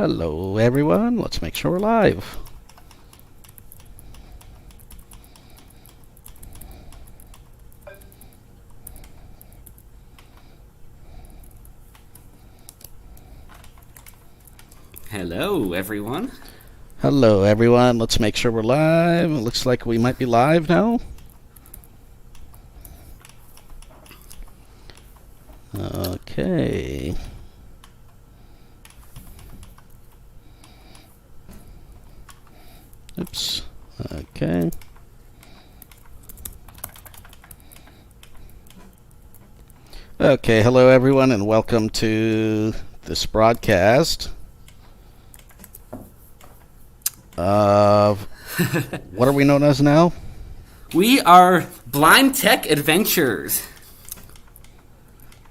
Hello everyone, let's make sure we're live. Hello everyone. Hello everyone, let's make sure we're live. It looks like we might be live now. Okay. Oops. Okay. Okay, hello everyone and welcome to this broadcast of what are we known as now? We are Blind Tech Adventures.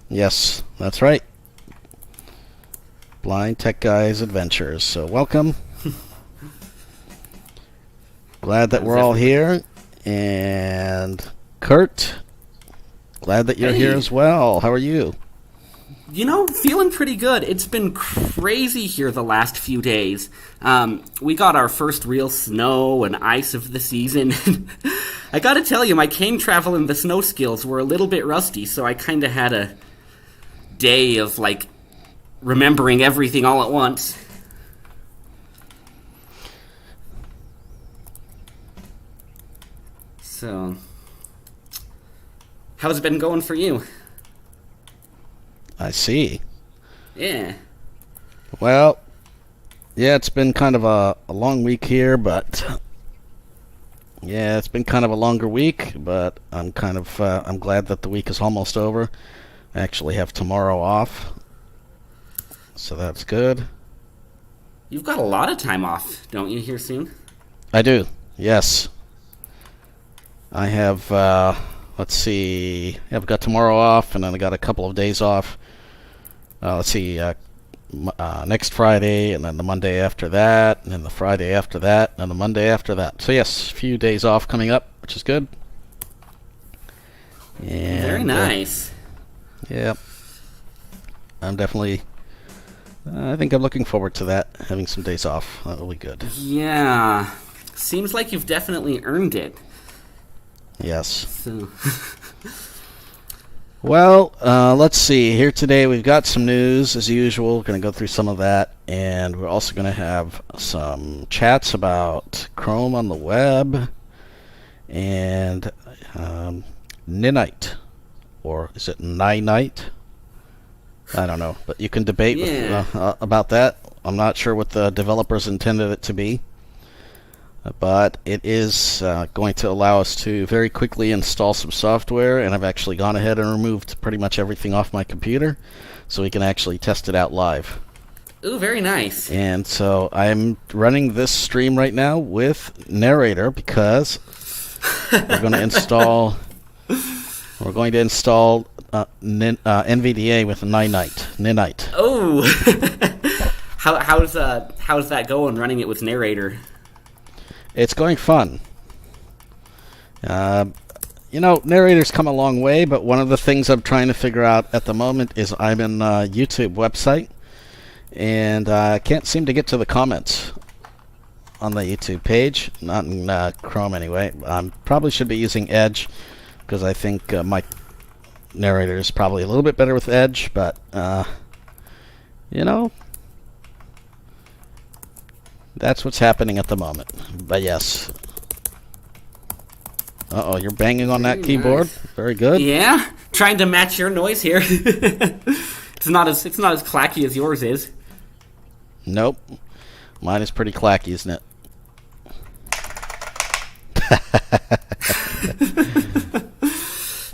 Yes, that's right. Blind Tech Guys Adventures. So welcome. Glad that we're all here. And Kurt, glad that you're here as well. How are you? You know, feeling pretty good. It's been crazy here the last few days. We got our first real snow and ice of the season. I gotta tell you, my cane travel and the snow skills were a little bit rusty, so I kinda had a day of, like, remembering everything all at once. So, how's it been going for you? I see. Yeah. Well, yeah, it's been kind of a long week here, but yeah, it's been kind of a longer week, but I'm glad that the week is almost over. I actually have tomorrow off, so that's good. You've got a lot of time off, don't you, here soon? I do, yes. I have, let's see, I've got tomorrow off, and then I got a couple of days off. Let's see, next Friday, and then the Monday after that, and then the Friday after that, and the Monday after that. So yes, a few days off coming up, which is good. And, very nice. Yeah. I'm definitely, I think I'm looking forward to that, having some days off. That will be good. Yeah. Seems like you've definitely earned it. Yes. So. Well, let's see. Here today we've got some news, as usual. We're going to go through some of that, and we're also going to have some chats about Chrome on the web, and ninite, or is it ninite? I don't know, but you can debate about that. I'm not sure what the developers intended it to be. But it is going to allow us to very quickly install some software, and I've actually gone ahead and removed pretty much everything off my computer so we can actually test it out live. Ooh, very nice. And so I'm running this stream right now with narrator because we're going to install Nvda with ninite. Oh. How's that going, running it with narrator? It's going fun. Narrator's come a long way, but one of the things I'm trying to figure out at the moment is I'm in a YouTube website, and I can't seem to get to the comments on the YouTube page. Not in Chrome anyway. Probably should be using Edge, because I think my narrator is probably a little bit better with Edge, but, that's what's happening at the moment. But yes. Uh-oh, you're banging on that keyboard. Nice. Very good. Yeah, trying to match your noise here. It's not as clacky as yours is. Nope. Mine is pretty clacky, isn't it?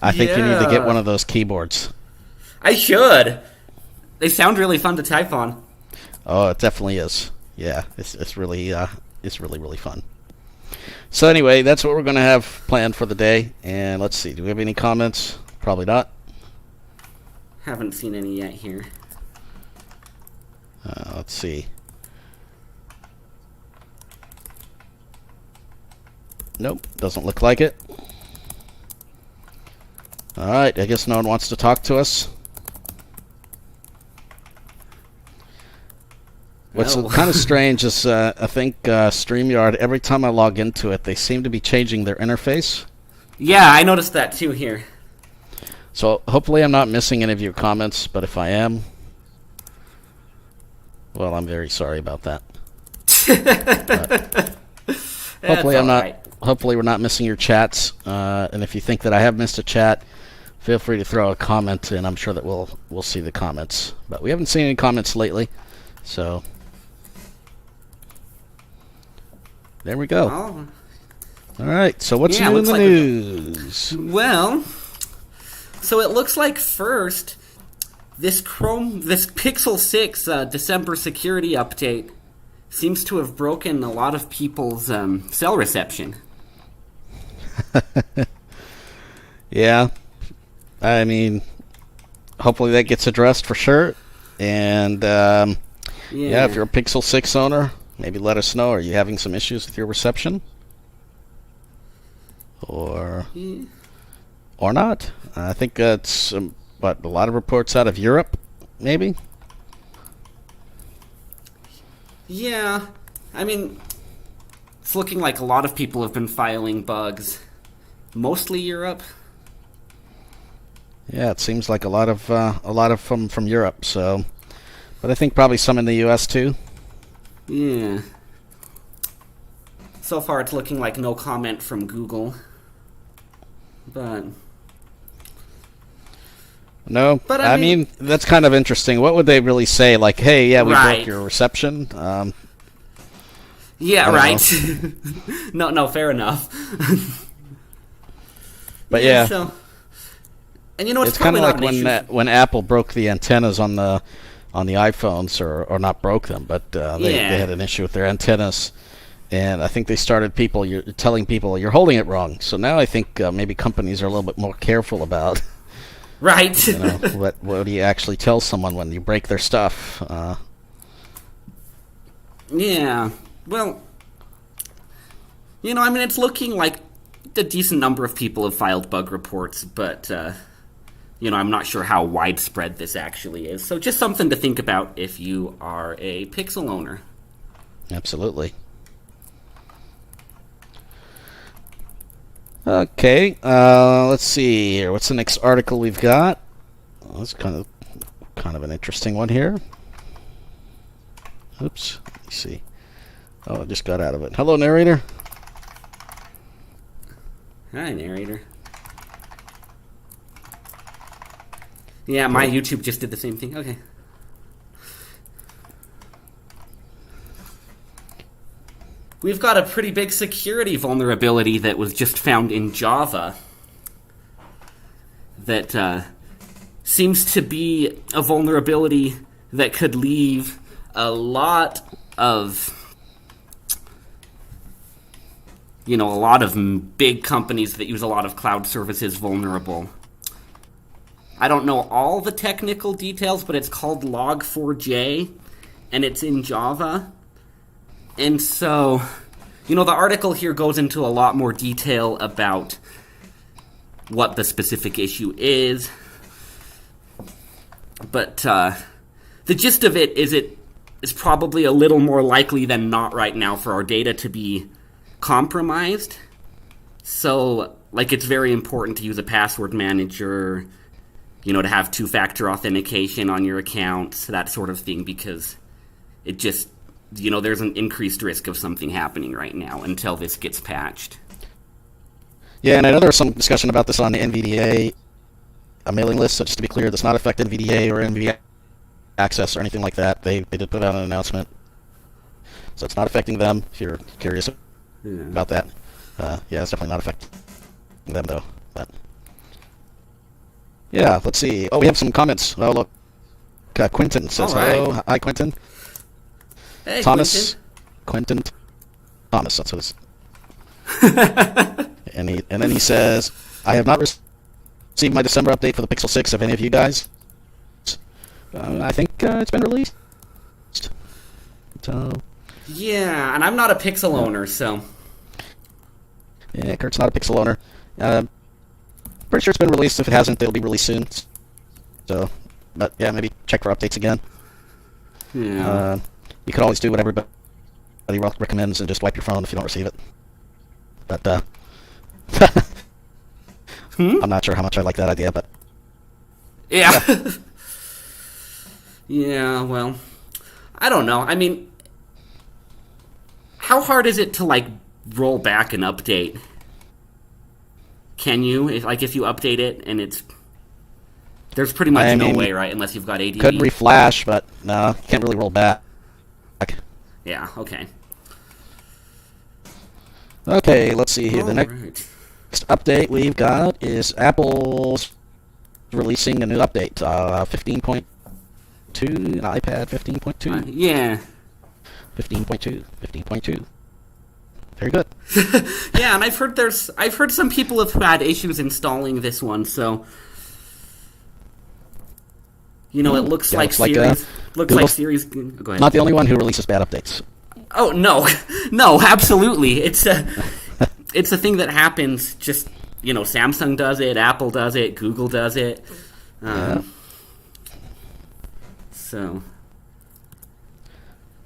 I think you need to get one of those keyboards. I should. They sound really fun to type on. Oh, it definitely is. Yeah, it's really fun. So anyway, that's what we're going to have planned for the day. And let's see, do we have any comments? Probably not. Haven't seen any yet here. Let's see. Nope, doesn't look like it. Alright, I guess no one wants to talk to us. What's Oh. kind of strange is I think StreamYard, every time I log into it, they seem to be changing their interface. Yeah, I noticed that too here. So hopefully I'm not missing any of your comments, but if I am, well, I'm very sorry about that. Hopefully I'm not. Right. Hopefully we're not missing your chats. And if you think that I have missed a chat, feel free to throw a comment, and I'm sure that we'll see the comments. But we haven't seen any comments lately, so there we go. Oh. All right. So what's Yeah, new in looks the like news? Well, so it looks like first, this Pixel 6 December security update seems to have broken a lot of people's cell reception. Yeah. I mean, hopefully that gets addressed for sure. And yeah, if you're a Pixel 6 owner, maybe let us know. Are you having some issues with your reception? Or not? I think it's a lot of reports out of Europe, maybe. Yeah, I mean, it's looking like a lot of people have been filing bugs. Mostly Europe. Yeah, it seems like a lot of them from Europe. So, but I think probably some in the U.S. too. Yeah. So far, it's looking like no comment from Google. But No, But I I mean that's kind of interesting. What would they really say? Like, hey, yeah, we Right. broke your reception. yeah, I don't right. No, fair enough. But yeah. So, and you know, It's kind probably of like not an issue. when Apple broke the antennas on the iPhones, or not broke them, but they had an issue with their antennas, and I think they started telling people you're holding it wrong. So now I think maybe companies are a little bit more careful about Right. what do you actually tell someone when you break their stuff. Yeah. Well, you know, I mean, it's looking like a decent number of people have filed bug reports, but, you know, I'm not sure how widespread this actually is. So just something to think about if you are a Pixel owner. Absolutely. Okay, let's see here. What's the next article we've got? Well, that's kind of an interesting one here. Oops. Let me see. Oh, I just got out of it. Hello, narrator. Hi, narrator. Yeah, my YouTube just did the same thing. Okay. We've got a pretty big security vulnerability that was just found in Java that seems to be a vulnerability that could leave a lot of big companies that use a lot of cloud services vulnerable. I don't know all the technical details, but it's called Log4j, and it's in Java. And so, you know, the article here goes into a lot more detail about what the specific issue is. But the gist of it is probably a little more likely than not right now for our data to be compromised. So, like, it's very important to use a password manager, you know, to have two-factor authentication on your accounts, that sort of thing, because it just, you know, there's an increased risk of something happening right now until this gets patched. Yeah, and I know there was some discussion about this on the Nvda mailing list, so just to be clear, does not affect Nvda or Nvda access or anything like that. They did put out an announcement. So it's not affecting them, if you're curious about that. Yeah, it's definitely not affecting them, though. But yeah, let's see. Oh, we have some comments. Oh, look. Quentin says hello. Hi, Quentin. Hey, Thomas. Quentin Thomas, that's what it's. and then he says, I have not received my December update for the Pixel 6 of any of you guys. I think it's been released. So, yeah, and I'm not a Pixel owner, so... Yeah, Kurt's not a Pixel owner. Pretty sure it's been released. If it hasn't, it'll be released soon. So, but yeah, maybe check for updates again. Yeah. you could always do what everybody recommends and just wipe your phone if you don't receive it. But I'm not sure how much I like that idea, but yeah. Yeah, well, I don't know. I mean, how hard is it to, like, roll back an update? Can you? If you update it and it's... There's pretty much no way, right? Unless you've got ADD. Could reflash, but no, you can't really roll back. Yeah, okay. Okay, let's see here. The next Right. update we've got is Apple's releasing a new update, 15.2, iPad 15.2. Yeah. 15.2. Very good. Yeah, and I've heard some people have had issues installing this one, so it looks like Siri's. Looks like Siri's. Go ahead. Not the only one who releases bad updates. Oh no, no, absolutely. It's a thing that happens. Just Samsung does it, Apple does it, Google does it. So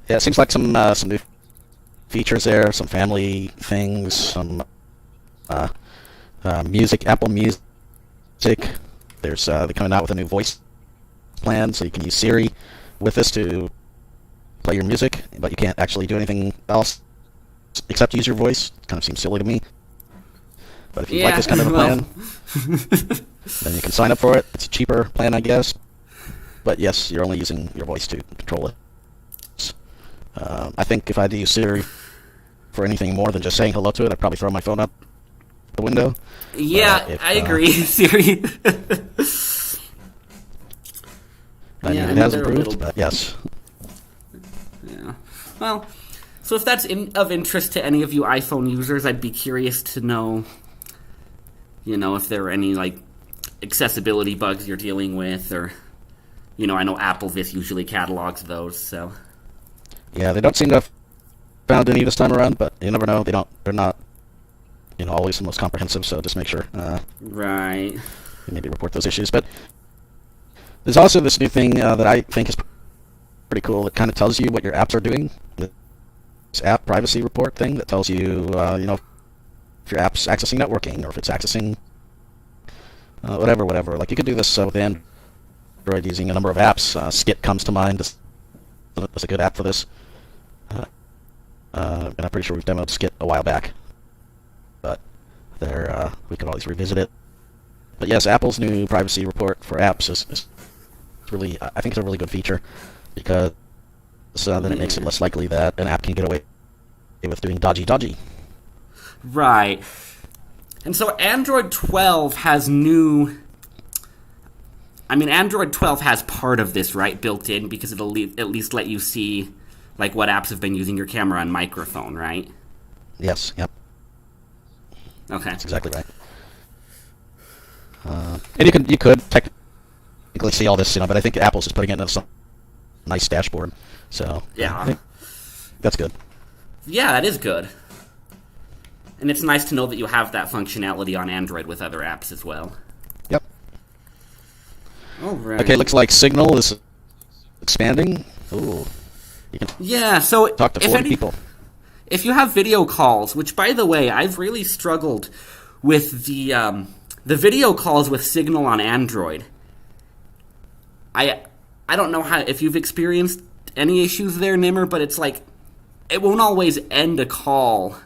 yeah, it seems like some new features there, some family things, some music, Apple Music. There's they're coming out with a new voice plan, so you can use Siri with this to play your music, but you can't actually do anything else except use your voice. Kind of seems silly to me. But if you like this kind of a plan, then you can sign up for it. It's a cheaper plan, I guess. But yes, you're only using your voice to control it. I think if I had to use Siri for anything more than just saying hello to it, I'd probably throw my phone out the window. Yeah, I agree, Siri. It has improved, but yes. Yeah. Well, so if that's of interest to any of you iPhone users, I'd be curious to know, if there are any, like, accessibility bugs you're dealing with, or, I know AppleVis usually catalogs those, so. Yeah, they don't seem to have found any this time around, but you never know. They're not, always the most comprehensive, so just make sure. Right. Maybe report those issues. But there's also this new thing that I think is pretty cool. It kind of tells you what your apps are doing. This app privacy report thing that tells you, if your app's accessing networking or if it's accessing whatever. Like you could do this with Android using a number of apps. Skit comes to mind. That's a good app for this. And I'm pretty sure we've demoed Skit a while back. But we could always revisit it. But yes, Apple's new privacy report for apps is really, I think it's a really good feature, because then it makes it less likely that an app can get away with doing dodgy. Right. And so Android 12 has Android 12 has part of this, right, built in, because it'll at least let you see, like, what apps have been using your camera and microphone, right? Yes, yep. Okay. That's exactly right. And you could technically see all this, but I think Apple's just putting it in some nice dashboard. So yeah, I think that's good. Yeah, that is good. And it's nice to know that you have that functionality on Android with other apps as well. Yep. All right. Okay, looks like Signal is expanding. Ooh. You can so talk to 40 people. If you have video calls, which, by the way, I've really struggled with the video calls with Signal on Android. I don't know if you've experienced any issues there, Nimmer, but it's like it won't always end a call.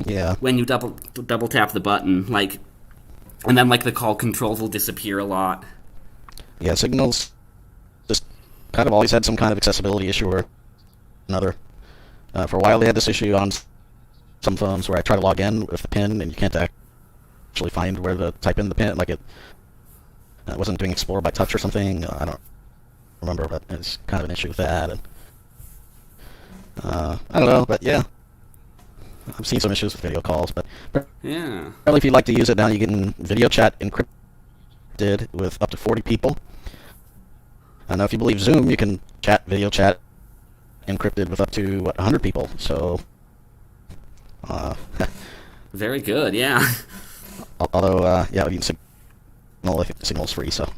Yeah. When you double tap the button, and then the call controls will disappear a lot. Yeah, Signal's just kind of always had some kind of accessibility issue or another. For a while, they had this issue on some phones where I try to log in with the PIN and you can't actually find where to type in the PIN. Like it wasn't doing Explore by touch or something. I don't remember, but it's kind of an issue with that. And I don't know, but yeah, I've seen some issues with video calls. But yeah, apparently, if you'd like to use it now, you can video chat encrypted with up to 40 people. And now, if you believe Zoom, you can video chat encrypted with up to 100 people. So, very good. Yeah. Although, yeah, you can Signal. I think Signal's free, so.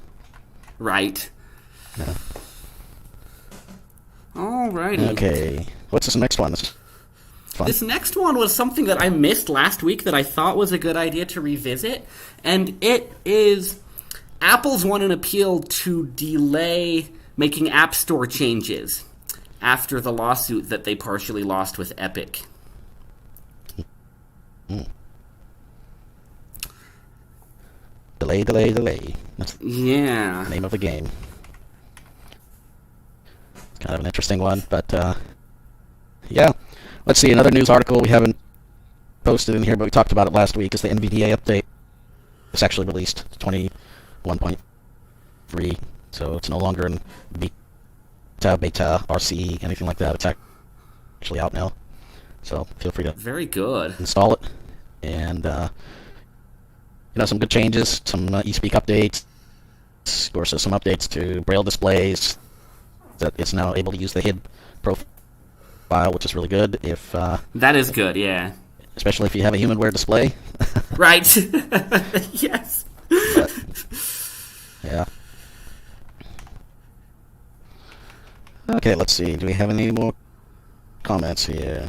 Right. Yeah. Alrighty. Okay. What's this next one? This is fun. This next one was something that I missed last week that I thought was a good idea to revisit, and it is Apple's won an appeal to delay making App Store changes after the lawsuit that they partially lost with Epic. Delay, delay, delay. That's the name of the game. It's kind of an interesting one, but yeah. Let's see, another news article we haven't posted in here, but we talked about it last week, is the Nvda update. It's actually released 21.3, so it's no longer in beta, RC, anything like that. It's actually out now. So feel free to Very good. install it. And, some good changes, some eSpeak updates, of course, some updates to Braille displays, that it's now able to use the HID profile, which is really good. That is good, yeah. Especially if you have a HumanWare display. Right. Yes. But, yeah. Okay, let's see. Do we have any more comments here?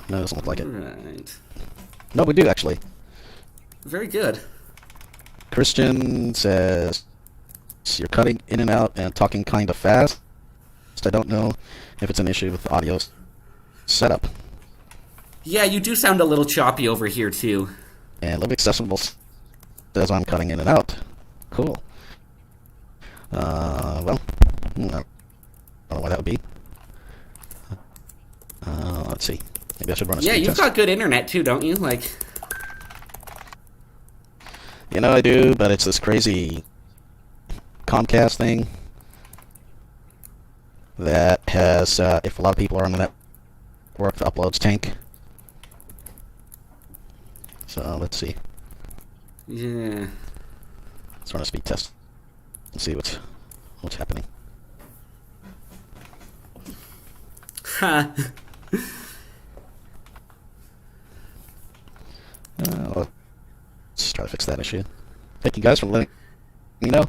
No, it doesn't look like it. Right. No, we do, actually. Very good. Christian says, you're cutting in and out and talking kind of fast. I don't know if it's an issue with the audio setup. Yeah, you do sound a little choppy over here, too. And Live Accessible says I'm cutting in and out. Cool. Well, I don't know why that would be. Let's see. Maybe I should run a speed Yeah, you've test. got good internet, too, don't you? I do, but it's this crazy Comcast thing that has, if a lot of people are on the network, the uploads tank. So, let's see. Yeah. Let's run a speed test and see what's happening. Ha. Let's try to fix that issue. Thank you guys for letting me know.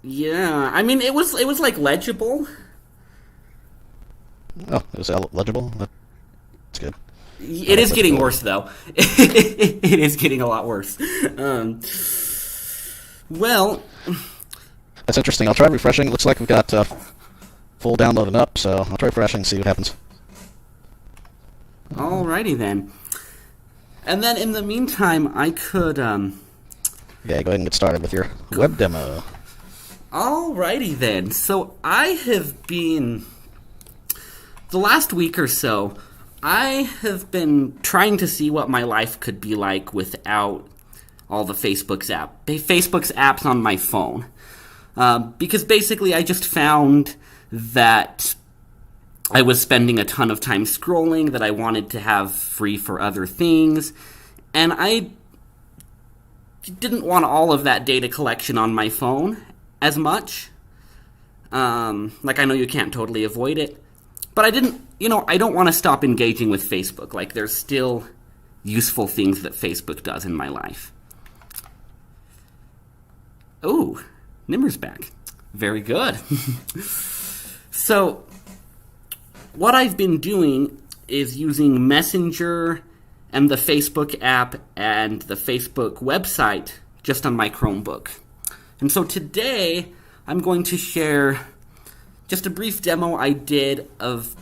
Yeah, I mean, it was legible. Oh, it was legible? That's good. It is getting worse, though. It is getting a lot worse. Well... That's interesting. I'll try refreshing. It looks like we've got full download and up, so I'll try refreshing and see what happens. Alrighty, then. And then, in the meantime, I could, Yeah, go ahead and get started with your web demo. Alrighty, then. So, I have been... The last week or so, I have been trying to see what my life could be like without all the Facebook's apps on my phone. Because basically I just found that I was spending a ton of time scrolling that I wanted to have free for other things, and I didn't want all of that data collection on my phone as much. I know you can't totally avoid it, but I don't want to stop engaging with Facebook. There's still useful things that Facebook does in my life. Ooh, Nimmer's back. Very good. So, what I've been doing is using Messenger and the Facebook app and the Facebook website just on my Chromebook. And so today, I'm going to share just a brief demo I did of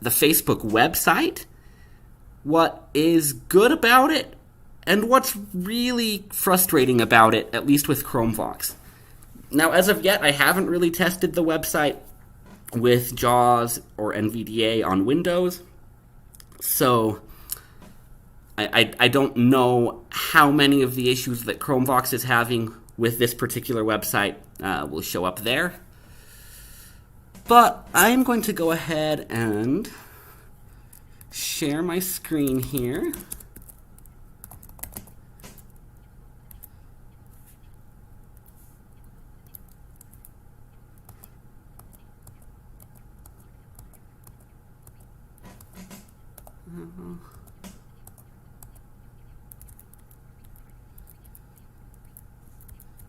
the Facebook website, what is good about it, and what's really frustrating about it, at least with ChromeVox. Now, as of yet, I haven't really tested the website with JAWS or Nvda on Windows, so I don't know how many of the issues that ChromeVox is having with this particular website will show up there. But I'm going to go ahead and share my screen here.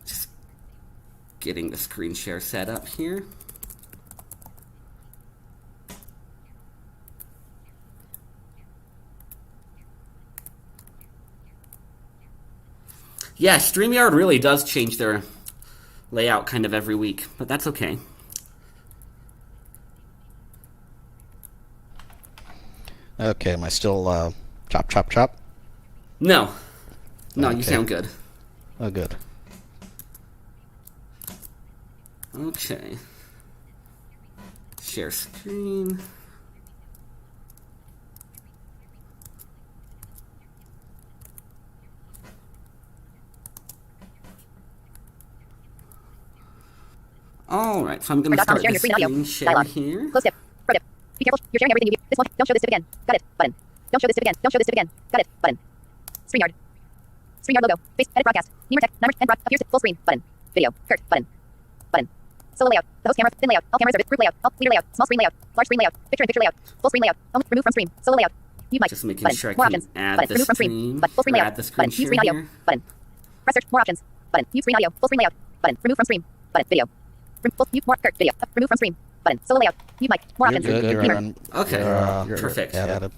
Just getting the screen share set up here. Yeah, StreamYard really does change their layout kind of every week, but that's okay. Okay, am I still chop, chop, chop? No, Okay. you sound good. Oh, good. Okay. Share screen. All right, so I'm going to start the screen share here. Close tip. Pro tip. Be careful. You're sharing everything you view. This one. Don't show this tip again. Got it. Button. Don't show this tip again. Don't show this tip again. Got it. Button. StreamYard. StreamYard logo. Face. Edit broadcast. Nemer text. Number. End broad. Appears. Full screen. Button. Video. Kurt. Button. Button. Solo layout. The host camera. Thin layout. All cameras are group layout. All leader layout. Small screen layout. Large screen layout. Picture in picture layout. Full screen layout. Remove from stream. Solo layout. Mute mic. Just making button. sure I More can options. add Button. the Remove from stream. screen. Button. Full screen or layout. add the screen Button. Mute screen audio. here. Button. Press search. More options. Button. Mute screen audio. Full screen layout. Button. Remove from stream. Button. Video. Full mute more Kurt. Video. Remove from stream. Button. Solo layout. Mute mic. More You're options. good. You're Beamer. on. Okay, You're perfect. added.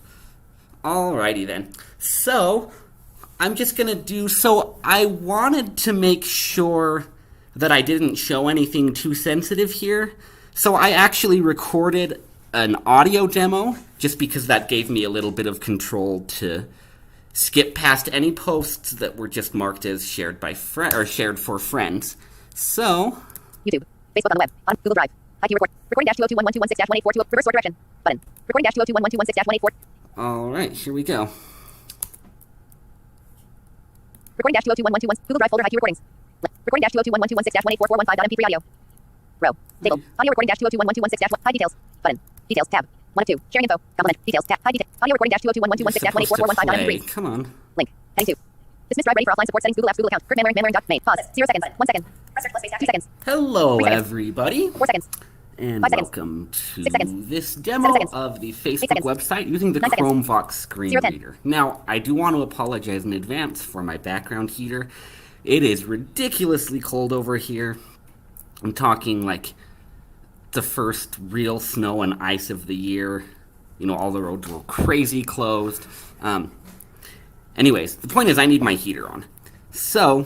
Alrighty then. So, I'm just going to do... So, I wanted to make sure that I didn't show anything too sensitive here. So, I actually recorded an audio demo, just because that gave me a little bit of control to skip past any posts that were just marked as shared by or shared for friends. So... YouTube. Facebook on the web. On Google Drive. IP record. Recording dash 202.1121.6-184. Reverse sort direction. Button. Recording dash 202.1121.6-184. Alright, here we go. Recording dash 202.1121. Google Drive folder IP recordings. Recording dash 202.1126-18415.mp3 audio. Row. Table. Audio recording dash 202.1126-1. Hide details. Button. Details tab. 1 of 2. Sharing info. Complement. Details tab. Hide detail. Audio recording dash 202.1126-18415.mp3. Come on. Link. Heading 2. Dismiss drive ready for offline support settings. Google Apps. Google account. Current memory doc. Main. Pause. 0 seconds. 1 second. Press search plus space tab. 2 seconds. Hello, 3 seconds. everybody. 4 seconds. And 5 seconds. welcome to 6 seconds. this demo 7 seconds. of the 8 Facebook seconds. website using the 9 seconds. Chromevox screen 0 10. reader. Now, I do want to apologize in advance for my background heater. It is ridiculously cold over here. I'm talking like the first real snow and ice of the year. You know, all the roads were crazy closed. Anyways, the point is I need my heater on. So,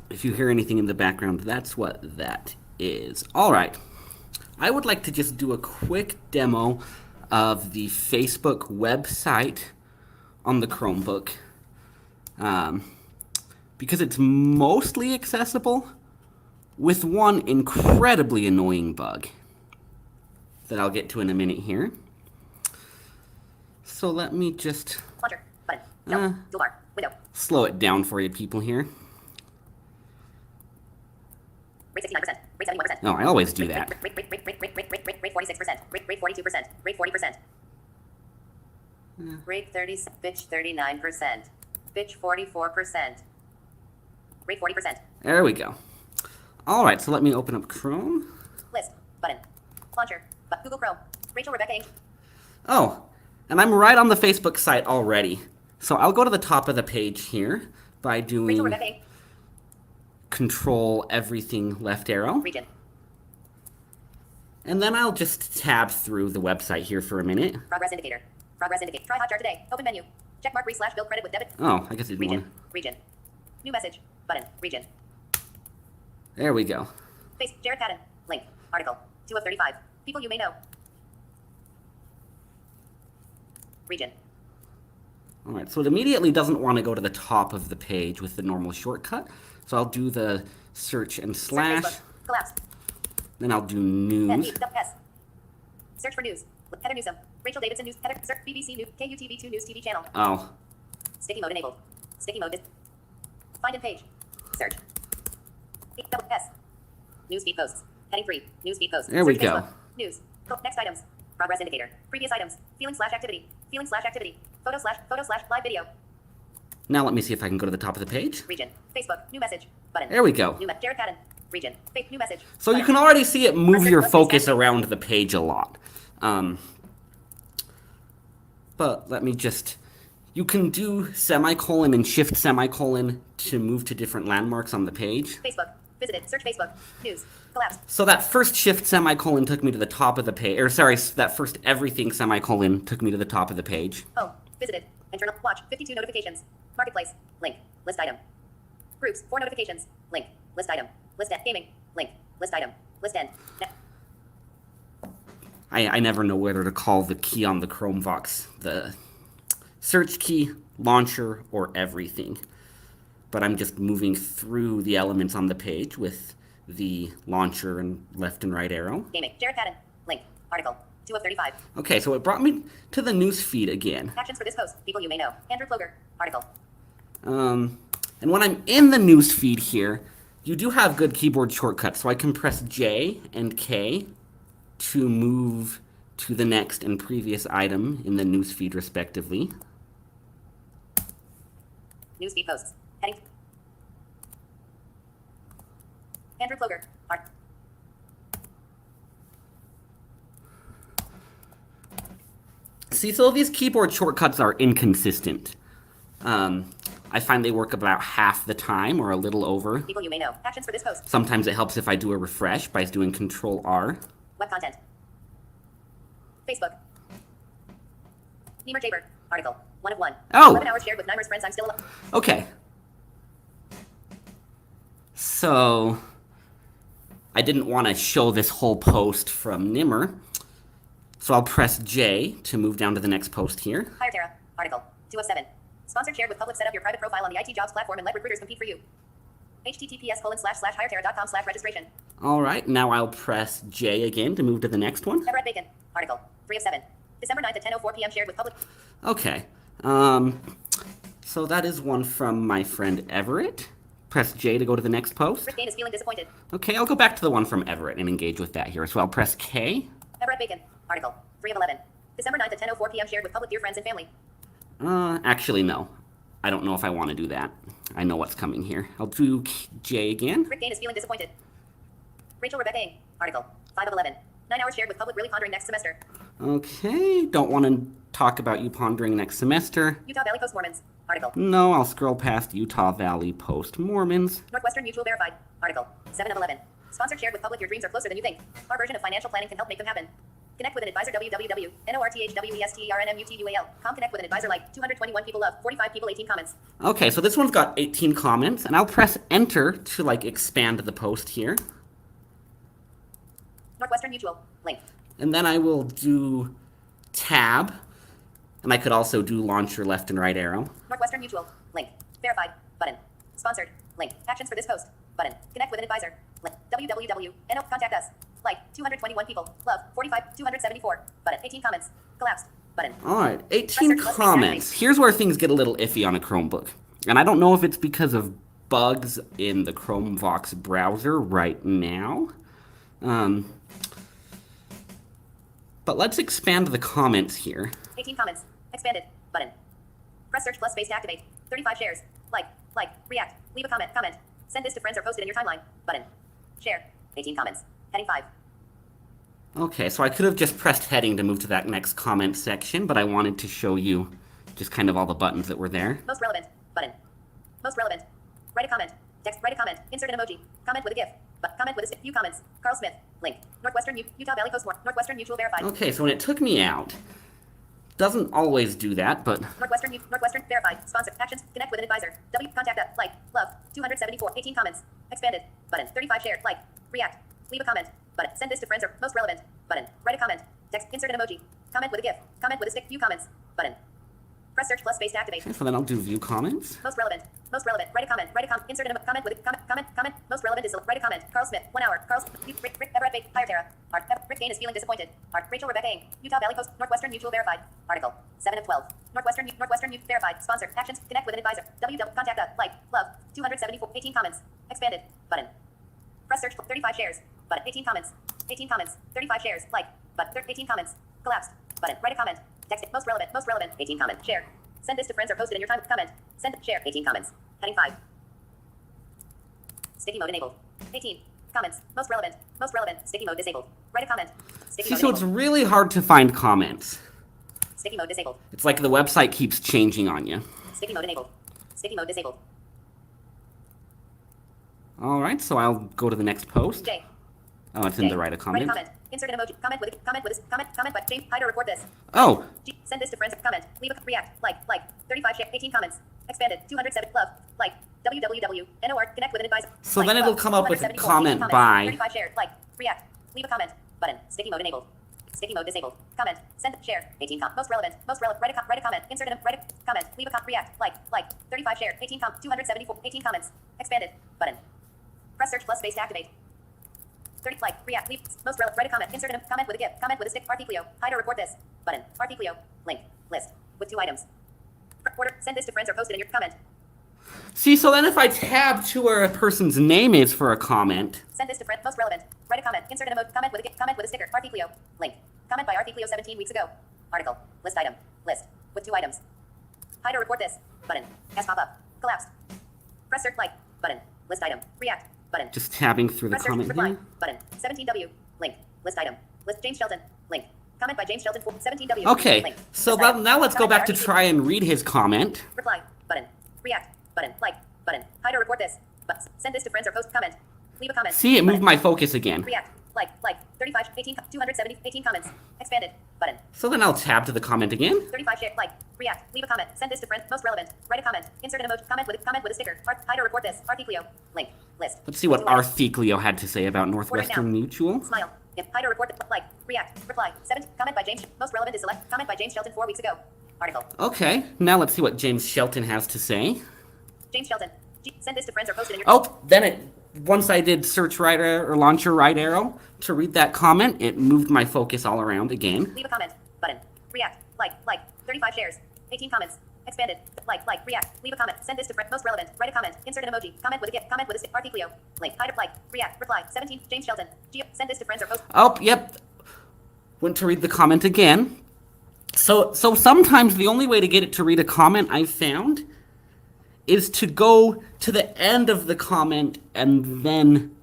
if you hear anything in the background, that's what that is. Alright, I would like to just do a quick demo of the Facebook website on the Chromebook. Because it's mostly accessible with one incredibly annoying bug that I'll get to in a minute here. So let me just Launcher. Button. No. Toolbar. Window. slow it down for you people here. Rate 69%. Rate 71%. No, I always do that. Rate 46%. Rate 42%. Rate 40%. Rate 30. Bitch 39%. Bitch 44%. Rate 40%. There we go. Alright, so let me open up Chrome. List. Button. Launcher. Google Chrome. Rachel Rebecca Inc. Oh, and I'm right on the Facebook site already. So I'll go to the top of the page here by Rachel doing Rebecca Inc. Control Everything left arrow. Region. And then I'll just tab through the website here for a minute. Progress indicator. Progress indicator. Try Hotjar today. Open menu. Checkmark /bill credit with debit. Oh, I guess I didn't Region. want to. Region. New message. Button. Region. There we go. Face. Jared Patton. Link. Article. 2 of 35. People you may know. Region. Alright, so it immediately doesn't want to go to the top of the page with the normal shortcut. So I'll do the search and slash. Search Facebook. Collapse. Then I'll do news. S. Search for news. Heather Newsom. Rachel Davidson News. Heather. Search BBC News. KUTV2 News TV channel. Oh, Sticky mode enabled. Sticky mode. Find in page. Search. S. Newsfeed posts. Heading 3. Newsfeed posts. There we Search go. Facebook. News. Next items. Progress indicator. Previous items. Feeling/activity. Feeling/activity. Photo/live video. now let me see if I can go to the top of the page. Region. Facebook. New message. Button. There we go. Jared Patton. Region. New message. So you Button. can already see it move Press your plus focus space around the page a lot. But let me just... You can do semicolon and shift semicolon to move to different landmarks on the page. Facebook. Visited. Search Facebook. News. Collapse. So that first shift semicolon took me to the top of the page. Or sorry, that first everything semicolon took me to the top of the page. Home. Visited. Internal. Watch. 52 notifications. Marketplace. Link. List item. Groups. 4 notifications. Link. List item. List end. Gaming. Link. List item. List end. I never know whether to call the key on the Chrome Vox the search key, launcher, or everything. But I'm just moving through the elements on the page with the launcher and left and right arrow. Gaming. Jared Patton. Link. Article. 2 of 35. Okay, so it brought me to the news feed again. Actions for this post. People you may know. Andrew Ploger. Article. And when I'm in the news feed here, you do have good keyboard shortcuts. So I can press J and K to move to the next and previous item in the news feed respectively. Newsfeed posts. Heading. Andrew Ploger. Art. See, so these keyboard shortcuts are inconsistent. I find they work about half the time or a little over. People you may know. Actions for this post. Sometimes it helps if I do a refresh by doing Control R. Web content. Facebook. Nemer Jaber. Article. 1 of 1. Oh. 11 hours shared with Nimer's friends. I'm still alive. Okay. So, I didn't want to show this whole post from Nimmer. So I'll press J to move down to the next post here. Hire Terra. Article. 2 of 7. Sponsored shared with public. Set up your private profile on the IT jobs platform and let recruiters compete for you. https://hireterra.com/registration. All right, now I'll press J again to move to the next one. Everett Bacon. Article. 3 of 7. December 9th at 10:04 p.m. shared with public. Okay. So that is one from my friend Everett. Press J to go to the next post. Rick Gain is feeling disappointed. Okay, I'll go back to the one from Everett and engage with that here. So I'll press K. Everett Bacon. Article. 3 of 11. December 9th at 10:04 p.m. shared with public, dear friends and family. Actually, no. I don't know if I want to do that. I know what's coming here. I'll do J again. Rick Gain is feeling disappointed. Rachel Rebecca Ng. Article. 5 of 11. 9 hours shared with public, really pondering next semester. Okay, don't want to talk about you pondering next semester. Utah Valley Post Mormons. Article. No, I'll scroll past Utah Valley Post Mormons. Northwestern Mutual Verified. Article. 7 of 11. Sponsored shared with public, your dreams are closer than you think. Our version of financial planning can help make them happen. Connect with an advisor. www.northwesternmutual.com. Connect with an advisor like 221 people love, 45 people, 18 comments. Okay, so this one's got 18 comments, and I'll press Enter to expand the post here. Northwestern Mutual. Link. And then I will do Tab, and I could also do Launcher left and right arrow. Northwestern Mutual. Link. Verified. Button. Sponsored. Link. Actions for this post. Button. Connect with an advisor. Link. www.no. Contact us. Like 221 people. Love 45 274. Button. 18 comments. Collapsed. Button. All right, 18 comments. Here's where things get a little iffy on a Chromebook. And I don't know if it's because of bugs in the Chrome Vox browser right now. But let's expand the comments here. 18 comments. Expanded. Button. Press search plus space to activate. 35 shares. Like, react. Leave a comment. Send this to friends or post it in your timeline. Button. Share. 18 comments. Heading 5. Okay, so I could have just pressed heading to move to that next comment section, but I wanted to show you just kind of all the buttons that were there. Most relevant. Button. Most relevant. Write a comment. Text. Write a comment. Insert an emoji. Comment with a GIF. Comment with a few comments. Carl Smith. Link. Northwestern Utah Valley Post. Northwestern Mutual Verified. Okay, so when it took me out, doesn't always do that, but Northwestern Verified. Sponsor. Actions. Connect with an advisor. Contact us. Like. Love. 274. 18 comments. Expanded. Button. 35 shared. Like. React. Leave a comment. Button. Send this to friends or most relevant. Button. Write a comment. Text. Insert an emoji. Comment with a GIF. Comment with a stick. View comments. Button. Press search plus space to activate. okay, so then I'll do view comments. Most relevant. Most relevant. Write a comment. Insert a comment with a comment. Most relevant is write a comment. Carl Smith. 1 hour. Rick Everett Bacon. Hire Terra. Rick Gain is feeling disappointed. Rachel Rebecca Ng. Utah Valley Post. Northwestern Mutual Verified. Article. 7 of 12. Northwestern Verified. Sponsor. Actions. Connect with an advisor. Contact us. Like. Love. 274. 18 comments. Expanded. Button. Press search. 35 shares. Button. 18 comments. 18 comments. 35 shares. Like. But 18 comments. Collapsed. Button. Write a comment. Text. Most relevant. 18 comments. Share. Send this to friends or post it in your time. Comment. Send. Share. 18 comments. Heading 5. Sticky mode enabled. 18 comments. Most relevant. Sticky mode disabled. Write a comment. Sticky See, mode so it's enabled. really hard to find comments. Sticky mode disabled. It's like the website keeps changing on you. Sticky mode enabled. Sticky mode disabled. All right, so I'll go to the next post. J. Oh, it's in the write a comment. Write a comment. Insert an emoji. Comment with but James. Hide or report this. Oh, Send this to friends. Comment. Leave a react. Like. 35 share. 18 comments. Expanded. 207. Love. Like. www. NOR. Connect with an advisor. So Like, then it'll love. come up with a 274. comment Comments. by. 35 shared. Like. React. Leave a comment. Button. Sticky mode enabled. Sticky mode disabled. Comment. Send. Share. 18. Most relevant. Most relevant. Write a comment. Insert a write a comment. Leave a comment. React. Like. 35 shared. 18. 274. 18 comments. Expanded. Button. Press search plus space to activate. 30. Like. React. Leave. Most relevant. Write a comment. Insert a comment with a GIF. Comment with a stick. Articlio. Hide or report this. Button. Articlio. Link. List. With 2 items. Order. Send this to friends or post it in your comment. See, so then if I tab to where a person's name is for a comment. Send this to friend. Most relevant. Write a comment. Insert an emoji. Comment with a GIF. Comment with a sticker. Articlio. Link. Comment by Articlio 17 weeks ago. Article. List item. List. With 2 items. Hide or report this. Button. S pop up. Collapsed. Press search like. Button. List item. React. Button. Just tabbing through the Press search. comment Reply. here. Button. 17W. Link. List item. List James Shelton. Link. Comment by James Shelton. 17W. Okay, Link. so List item. now let's go Comment by back to Articlio. try and read his comment. Reply. Button. React. Button. Like. Button. Hide or report this. Send this to friends or post. Comment. Leave a comment. See, it moved Button. my focus again. React. Like. 35. 18. 270. 18 comments. Expanded. Button. So then I'll tab to the comment again. 35 share. Like. React. Leave a comment. Send this to friends. Most relevant. Write a comment. Insert an emoji. Comment with a sticker. Hide or report this. Articlio. Link. List. Let's see what Two items. Arthiclio had to say about Northwestern Mutual. Smile. If hide or report the like. React. Reply. 7. Comment by James. Most relevant is select. Comment by James Shelton 4 weeks ago. Article. Okay, now let's see what James Shelton has to say. James Shelton. Send this to friends or post it in your. Oh, then once I did search right arrow or launcher right arrow to read that comment, it moved my focus all around again. Leave a comment. Button. React. Like. 35 shares. 18 comments. Expanded. Like. React. Leave a comment. Send this to friends. Most relevant. Write a comment. Insert an emoji. Comment with a GIF. Comment with a stick. Articlio. Link. Hide or like. React. Reply. 17. James Shelton. Send this to friends or post. Oh, yep. Went to read the comment again. So sometimes the only way to get it to read a comment I've found is to go to the end of the comment and then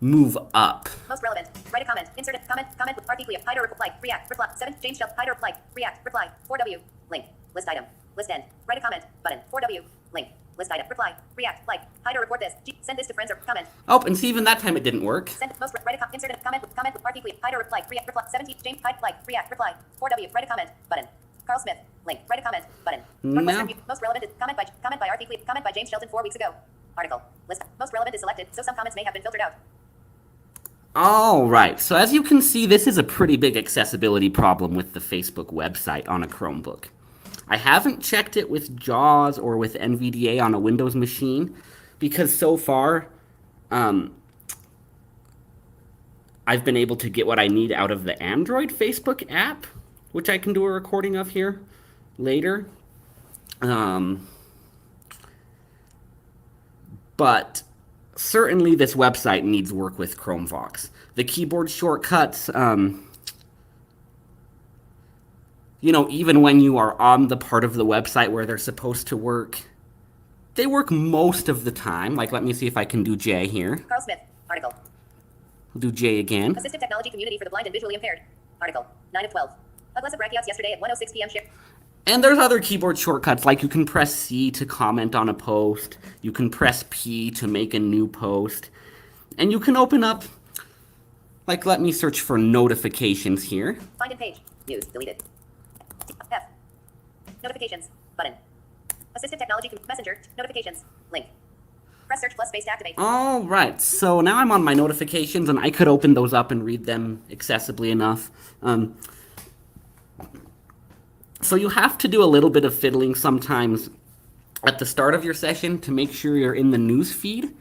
move up. Most relevant. Write a comment. Insert a comment. Comment with Articlio. Hide or reply. React. Reply. 7. James Shelton. Hide or like. React. Reply. 4W. Link. List item. List end. Write a comment. Button. 4W. Link. List item. Reply. React. Like. Hide or report this. Send this to friends or comment. Oh, and see, even that time it didn't work. Send most. Write a comment. Insert a comment with Articlio. Hide or reply. React. Reply. 17. James. Hide. Like. React. Reply. 4W. Write a comment. Button. Carl Smith. Link. Write a comment. Button. No. Most relevant is comment by Articlio. Comment by James Shelton 4 weeks ago. Article. List. Most relevant is selected, so some comments may have been filtered out. All right, so as you can see, this is a pretty big accessibility problem with the Facebook website on a Chromebook. I haven't checked it with JAWS or with Nvda on a Windows machine because so far I've been able to get what I need out of the Android Facebook app, which I can do a recording of here later. But certainly this website needs work with ChromeVox. The keyboard shortcuts, even when you are on the part of the website where they're supposed to work, they work most of the time. Like, let me see if I can do J here. Carl Smith. Article. I'll do J again. Assistive technology community for the blind and visually impaired. Article. 9 of 12. Aggressive breakouts yesterday at 1:06 p.m. Ship. And there's other keyboard shortcuts, like you can press C to comment on a post, you can press P to make a new post, and you can open up, like, let me search for notifications here. Find in page. News. Deleted. F. Notifications. Button. Assistive technology messenger. Notifications. Link. Press search plus space to activate. All right, so now I'm on my notifications, and I could open those up and read them accessibly enough. So you have to do a little bit of fiddling sometimes at the start of your session to make sure you're in the news feed.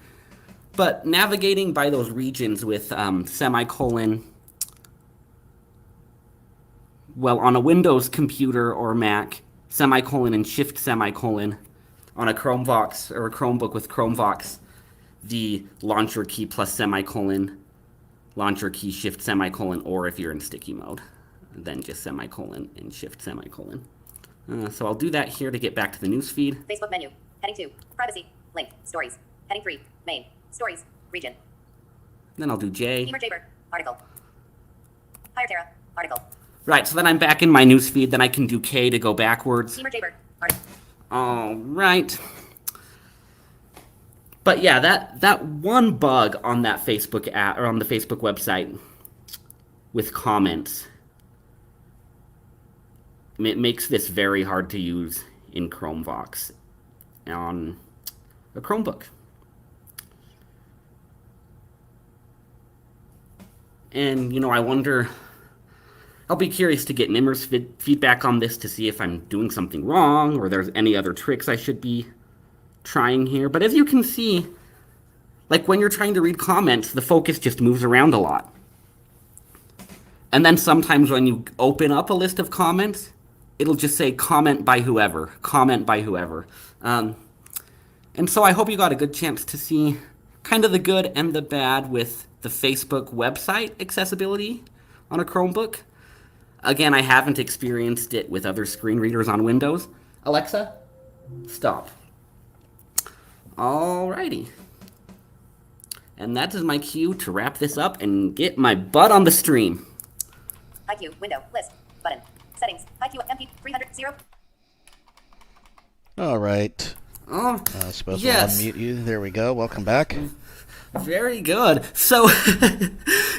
But navigating by those regions with semicolon, well, on a Windows computer or Mac, semicolon and shift semicolon. On a ChromeVox or a Chromebook with ChromeVox, the launcher key plus semicolon, launcher key shift semicolon, or if you're in sticky mode, then just semicolon and shift semicolon. So I'll do that here to get back to the news feed. Facebook menu. Heading 2. Privacy. Link. Stories. Heading 3. Main. Stories. Region. Then I'll do J. Beamer Jaber. Article. Higher Terra. Article. Right, so then I'm back in my news feed. Then I can do K to go backwards. Beamer Jaber. Article. All right. But yeah, that one bug on that Facebook app or on the Facebook website with comments, it makes this very hard to use in ChromeVox. on a Chromebook. And, I wonder, I'll be curious to get Nimmer's feedback on this to see if I'm doing something wrong or there's any other tricks I should be trying here. But as you can see, like when you're trying to read comments, the focus just moves around a lot. And then sometimes when you open up a list of comments, it'll just say comment by whoever, comment by whoever. And so I hope you got a good chance to see kind of the good and the bad with the Facebook website accessibility on a Chromebook. Again, I haven't experienced it with other screen readers on Windows. Alexa, stop. Alrighty. And that is my cue to wrap this up and get my butt on the stream. IQ, window, list, button, settings, IQ, MP, 300, 0. All right. Oh, I suppose yes. we'll unmute you. There we go. Welcome back. Very good. So,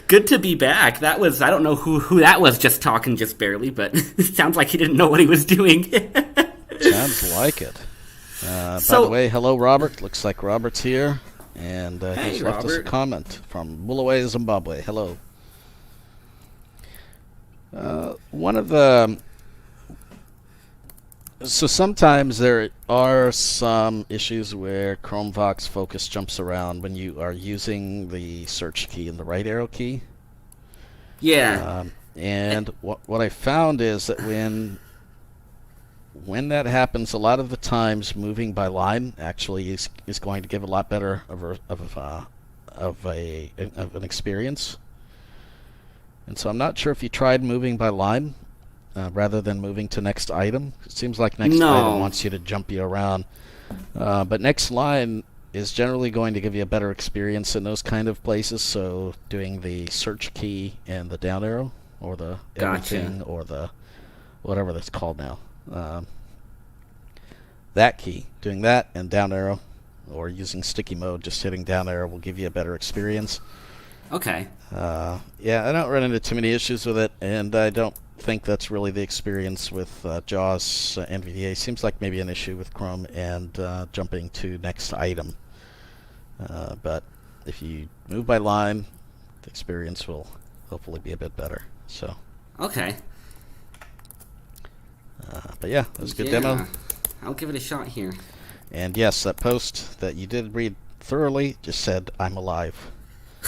good to be back. That was, I don't know who that was just talking just barely, but it sounds like he didn't know what he was doing. Sounds like it. By the way, hello, Robert. Looks like Robert's here. And Hey, he's left us a Robert. comment from Bulawayo, Zimbabwe. Hello. One of the... So sometimes there are some issues where Chromevox focus jumps around when you are using the search key and the right arrow key. Yeah. And what I found is that when that happens, a lot of the times moving by line actually is going to give a lot better of an experience. And so I'm not sure if you tried moving by line rather than moving to next item. It seems like next item wants you to jump you around. But next line is generally going to give you a better experience in those kind of places. So doing the search key and the down arrow, or the everything, or the whatever that's called now. That key, doing that and down arrow, or using sticky mode, just hitting down arrow will give you a better experience. Okay. Yeah, I don't run into too many issues with it, and I don't think that's really the experience with JAWS Nvda. Seems like maybe an issue with Chrome and jumping to next item. But if you move by line, the experience will hopefully be a bit better. So. Okay. But yeah, it was a good demo. I'll give it a shot here. And yes, that post that you did read thoroughly just said, "I'm alive."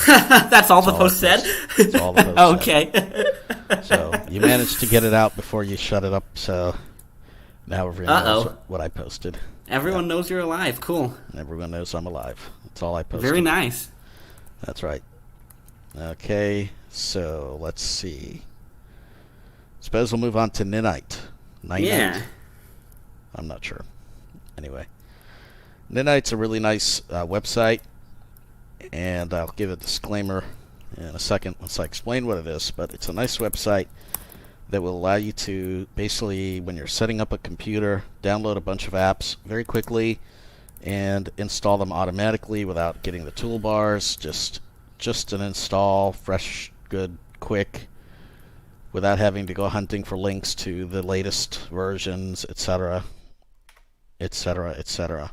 That's all the post said? That's all the post okay. said. So you managed to get it out before you shut it up, so now everyone knows what I posted. Everyone knows you're alive. Cool. Everyone knows I'm alive. That's all I posted. Very nice. That's right. Okay, so let's see. Suppose we'll move on to ninite. Yeah. I'm not sure. Anyway, Ninite's a really nice website, and I'll give a disclaimer in a second once I explain what it is, but it's a nice website that will allow you to basically, when you're setting up a computer, download a bunch of apps very quickly and install them automatically without getting the toolbars. Just an install, fresh, good, quick, without having to go hunting for links to the latest versions, etc., etc., etc.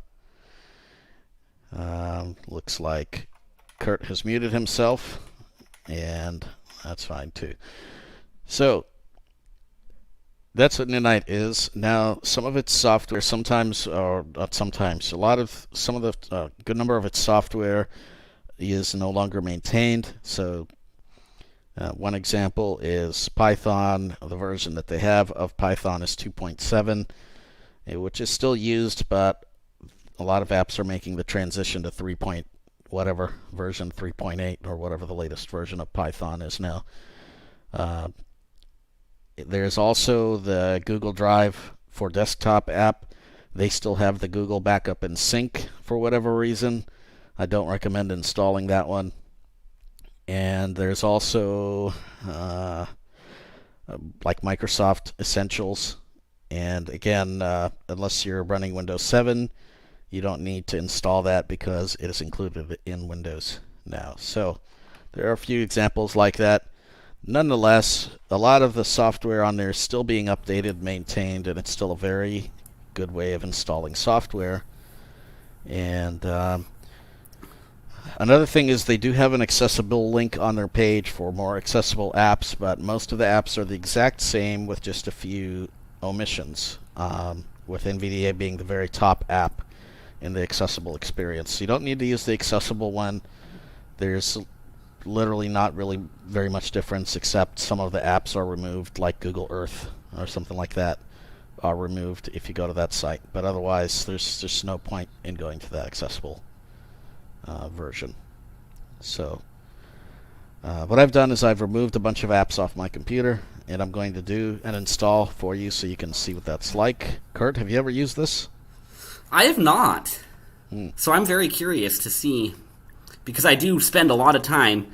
Looks like Kurt has muted himself, and that's fine too. So that's what Ninite is. Now, some of its software, sometimes, or not sometimes, some of the good number of its software is no longer maintained. So one example is Python. The version that they have of Python is 2.7, which is still used, but a lot of apps are making the transition to 3. Whatever version, 3.8 or whatever the latest version of Python is now. There's also the Google Drive for desktop app. They still have the Google Backup and Sync for whatever reason. I don't recommend installing that one. And there's also like Microsoft Essentials. And again, unless you're running Windows 7, you don't need to install that because it is included in Windows now. So there are a few examples like that. Nonetheless, a lot of the software on there is still being updated, maintained, and it's still a very good way of installing software. And another thing is they do have an accessible link on their page for more accessible apps, but most of the apps are the exact same with just a few omissions, with Nvda being the very top app in the accessible experience. So you don't need to use the accessible one. There's literally not really very much difference, except some of the apps are removed, like Google Earth or something like that are removed if you go to that site. But otherwise, there's just no point in going to that accessible version. So what I've done is I've removed a bunch of apps off my computer, and I'm going to do an install for you so you can see what that's like. Kurt, have you ever used this? I have not. So I'm very curious to see, because I do spend a lot of time,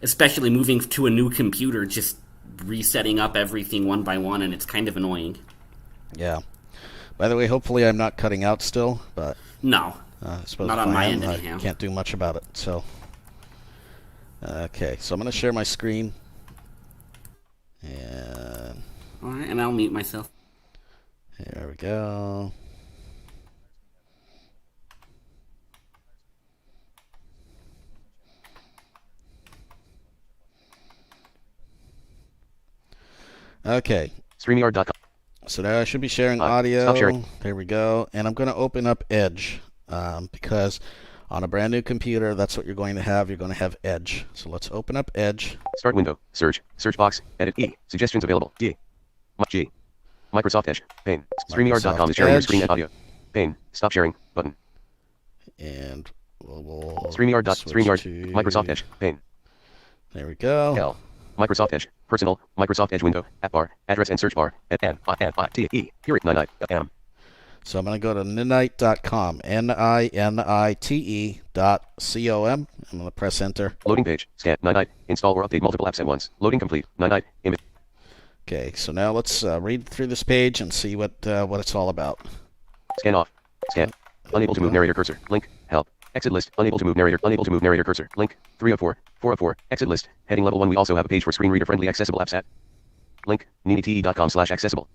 especially moving to a new computer, just resetting up everything one by one, and it's kind of annoying. Yeah. By the way, hopefully I'm not cutting out still, but No, I suppose not if on I my am, end anyhow. I can't do much about it. So, okay, so I'm going to share my screen, and All right, and I'll mute myself. here we go. Okay, StreamYard.com. so now I should be sharing audio. Stop sharing. There we go. And I'm going to open up Edge, because on a brand new computer, that's what you're going to have. You're going to have Edge. So let's open up Edge. Start window. Search. Search box. Edit E. Suggestions available. D. G. Microsoft Edge. Pane. StreamYard.com is sharing your screen and audio. Pane. Stop sharing. Button. And we'll StreamYard. switch StreamYard. to- Microsoft Edge. Pane. There we go. L. Microsoft Edge. Personal. Microsoft Edge window. App bar. Address and search bar. At N. T. E. Period. Ninite. M. So I'm going to go to ninite.com. ninite.com. I'm going to press enter. Loading page. Scan. Ninite. Install or update multiple apps at once. Loading complete. Ninite. Image. Okay, so now let's read through this page and see what it's all about. Scan off. Scan. Unable to move narrator cursor. Link. Help. Exit list. Unable to move narrator. Unable to move narrator cursor. Link. 3 of 4. 4 of 4. Exit list. Heading level 1. We also have a page for screen reader friendly accessible apps at. Link. ninite.com/accessible.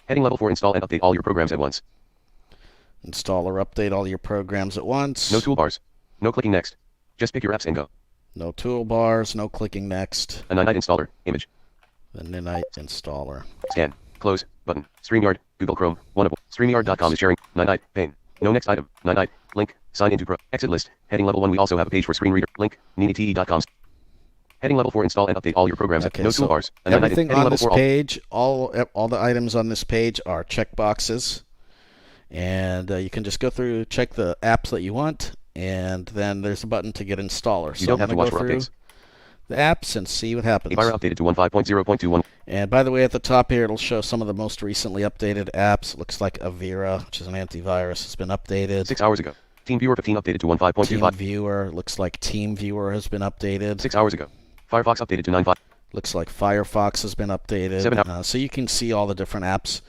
Heading level 4. Install and update all your programs at once. Install or update all your programs at once. No toolbars. No clicking next. Just pick your apps and go. No toolbars, no clicking next. A Ninite installer. Image. The Ninite installer. Scan. Close. Button. StreamYard. Google Chrome. One of. StreamYard.com is sharing. Ninite. Pane. No next item. Ninite. Link. Sign into Pro. Exit list. Heading level 1. We also have a page for screen reader. Link. ninite.com. Heading level 4. Install and update all your programs. Okay, No so toolbars. A Ninite. everything Heading on level this 4. page, all the items on this page are checkboxes. And you can just go through, check the apps that you want, and then there's a button to get installer. You So don't I'm have to gonna watch go for through updates. the apps and see what happens. Avira updated to 15.0.21. And by the way, at the top here, it'll show some of the most recently updated apps. It looks like Avira, which is an antivirus, has been updated. 6 hours ago. Teamviewer 15 updated to 15.25. Teamviewer, looks like Teamviewer has been updated. 6 hours ago. Firefox updated to 9.5. Looks like Firefox has been updated. 7 hours. So you can see all the different apps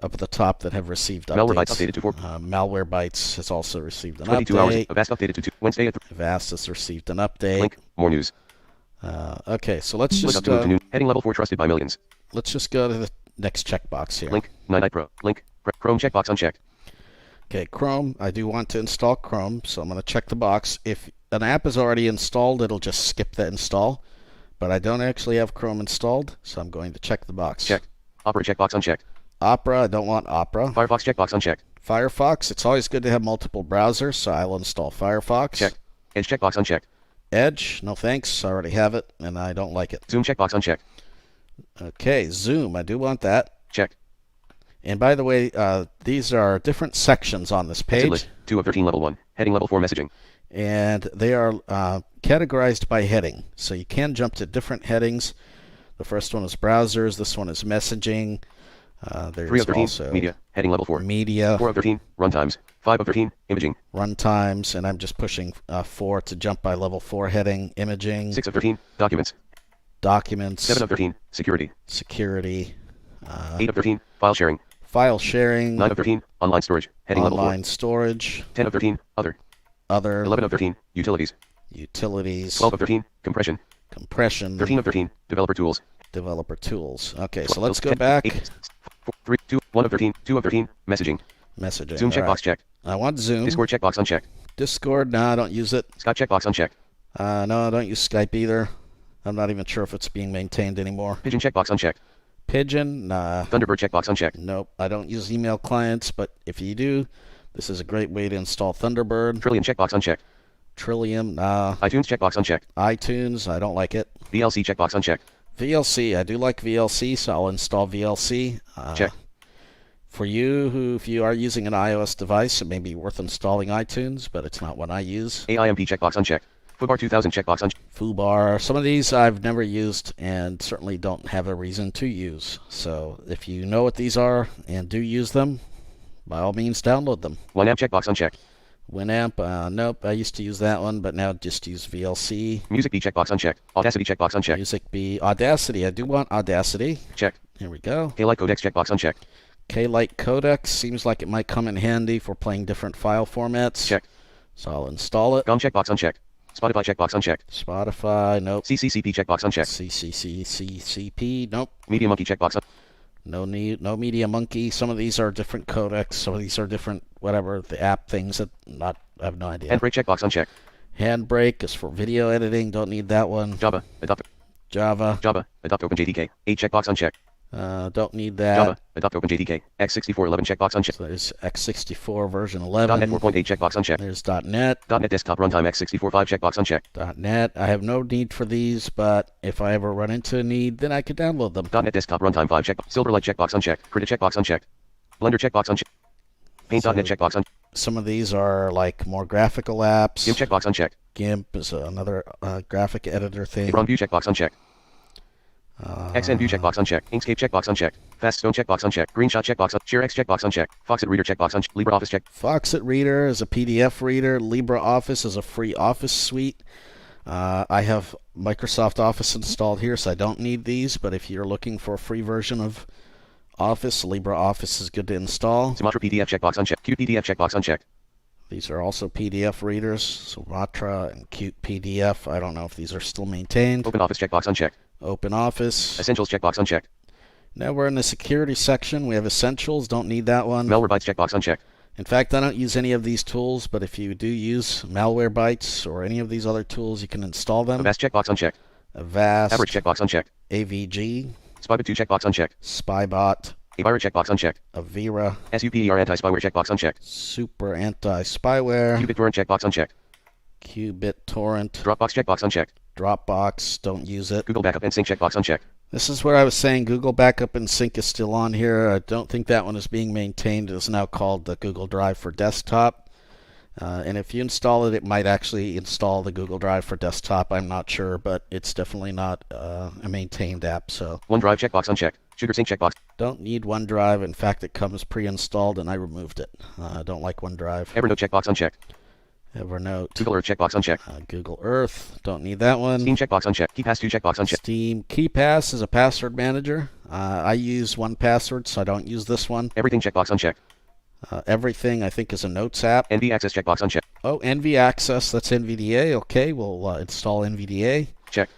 up at the top that have received updates. Malwarebytes updated to 4. Malwarebytes has also received an 22 hours. update. Avast updated to 2. Wednesday at 3. Avast has received an update. Link. More news. Okay, so let's Click just up to move to new. Heading level 4 trusted by millions. let's just go to the next checkbox here. Link. Ninite Pro. Link. Chrome checkbox unchecked. Okay, Chrome. I do want to install Chrome, so I'm going to check the box. If an app is already installed, it'll just skip the install. But I don't actually have Chrome installed, so I'm going to check the box. Checked. Opera checkbox unchecked. Opera, I don't want Opera. Firefox checkbox unchecked. Firefox, it's always good to have multiple browsers, so I will install Firefox. Checked. Edge checkbox unchecked. Edge, no thanks. I already have it, and I don't like it. Zoom checkbox unchecked. Okay, Zoom, I do want that. Checked. And by the way, these are different sections on this Exit page, list. 2 of 13 level 1. Heading level 4 messaging. and they are categorized by heading. So you can jump to different headings. The first one is browsers. This one is messaging. 3 There's of 13. also Media. Heading level 4. media, 4 of 13. Runtimes. 5 of 13. Imaging. runtimes, and I'm just pushing 4 to jump by level 4 heading. Imaging, 6 of 13. Documents. documents, 7 of 13. Security. security, 8 of 13. File sharing. file sharing, 9 of 13. Online storage. Heading level 4. online storage, 10 of 13. Other. other, 11 of 13. Utilities. utilities, 12 of 13. Compression. compression, 13 of 13. Developer tools. developer tools. Okay, so let's go back. 3, 2, 1 of 13. 2 of 13. Messaging. Messaging. Zoom all checkbox right. checked. I want Zoom. Discord checkbox unchecked. Discord, no, I don't use it. Skype checkbox unchecked. No, I don't use Skype either. I'm not even sure if it's being maintained anymore. Pigeon checkbox unchecked. Pigeon, nah. Thunderbird checkbox unchecked. Nope, I don't use email clients, but if you do, this is a great way to install Thunderbird. Trillium checkbox unchecked. Trillium, nah. iTunes checkbox unchecked. iTunes, I don't like it. VLC checkbox unchecked. VLC, I do like VLC, so I'll install VLC. Check. For you, if you are using an iOS device, it may be worth installing iTunes, but it's not one I use. AIMP checkbox unchecked. Foobar 2000 checkbox unchecked. Foobar, some of these I've never used and certainly don't have a reason to use. So if you know what these are and do use them, by all means download them. Winamp checkbox unchecked. Winamp, nope, I used to use that one, but now just use VLC. Music B checkbox unchecked. Audacity checkbox unchecked. Music B, Audacity, I do want Audacity. Checked. Here we go. K-Lite codecs checkbox unchecked. K-Lite codec seems like it might come in handy for playing different file formats. Checked. So I'll install it. GOM checkbox unchecked. Spotify checkbox unchecked. Spotify, nope. CCCP checkbox unchecked. CCCP, nope. Media Monkey checkbox No no Media Monkey. Some of these are different codecs. Some of these are different whatever the app things that I have no idea. Handbrake checkbox unchecked. Handbrake is for video editing. Don't need that one. Java. Adopt Java. Adopt OpenJDK. 8 checkbox unchecked. Don't need that. Java. Adopt OpenJDK. X6411 checkbox unchecked. So there's x64 version 11. .NET 4.8 checkbox unchecked. There's .NET. .NET desktop runtime x64 5 checkbox unchecked. .NET. I have no need for these, but if I ever run into a need, then I could download them. .NET desktop runtime 5 checkbox. Silverlight checkbox unchecked. Krita checkbox unchecked. Blender checkbox unchecked. Paint.NET checkbox unchecked. Some of these are like more graphical apps. GIMP checkbox unchecked. GIMP is another graphic editor thing. Run view checkbox unchecked. XN view checkbox unchecked. Inkscape checkbox unchecked. Faststone checkbox unchecked. Greenshot checkbox unchecked. ShareX checkbox unchecked. Foxit Reader checkbox unchecked. LibreOffice check. Foxit Reader is a PDF reader. LibreOffice is a free office suite. I have Microsoft Office installed here, so I don't need these, but if you're looking for a free version of Office, LibreOffice is good to install. Sumatra PDF checkbox unchecked. Qt PDF checkbox unchecked. These are also PDF readers. Sumatra and Qt PDF. I don't know if these are still maintained. OpenOffice checkbox unchecked. OpenOffice. Essentials checkbox unchecked. Now we're in the security section. We have Essentials. Don't need that one. Malwarebytes checkbox unchecked. In fact, I don't use any of these tools, but if you do use Malwarebytes or any of these other tools, you can install them. Avast checkbox unchecked. Avast. Average checkbox unchecked. AVG. Spybot2 checkbox unchecked. Spybot. Avira checkbox unchecked. Avira. SUPER anti-spyware checkbox unchecked. Super anti-spyware. Qubit torrent checkbox unchecked. Qubit torrent. Dropbox checkbox unchecked. Dropbox. Don't use it. Google backup and sync checkbox unchecked. This is what I was saying. Google Backup and Sync is still on here. I don't think that one is being maintained. It's now called the Google Drive for Desktop. And if you install it, it might actually install the Google Drive for Desktop. I'm not sure, but it's definitely not a maintained app. So OneDrive checkbox unchecked. SugarSync checkbox. don't need OneDrive. In fact, it comes pre-installed, and I removed it. I don't like OneDrive. Evernote checkbox unchecked. Evernote. Google Earth checkbox unchecked. Google Earth. Don't need that one. Steam checkbox unchecked. KeePass2 checkbox unchecked. Steam. KeePass is a password manager. I use 1Password, so I don't use this one. Everything checkbox unchecked. Everything, I think, is a Notes app. NV access checkbox unchecked. Oh, NV Access. That's Nvda. Okay, we'll install Nvda. Check.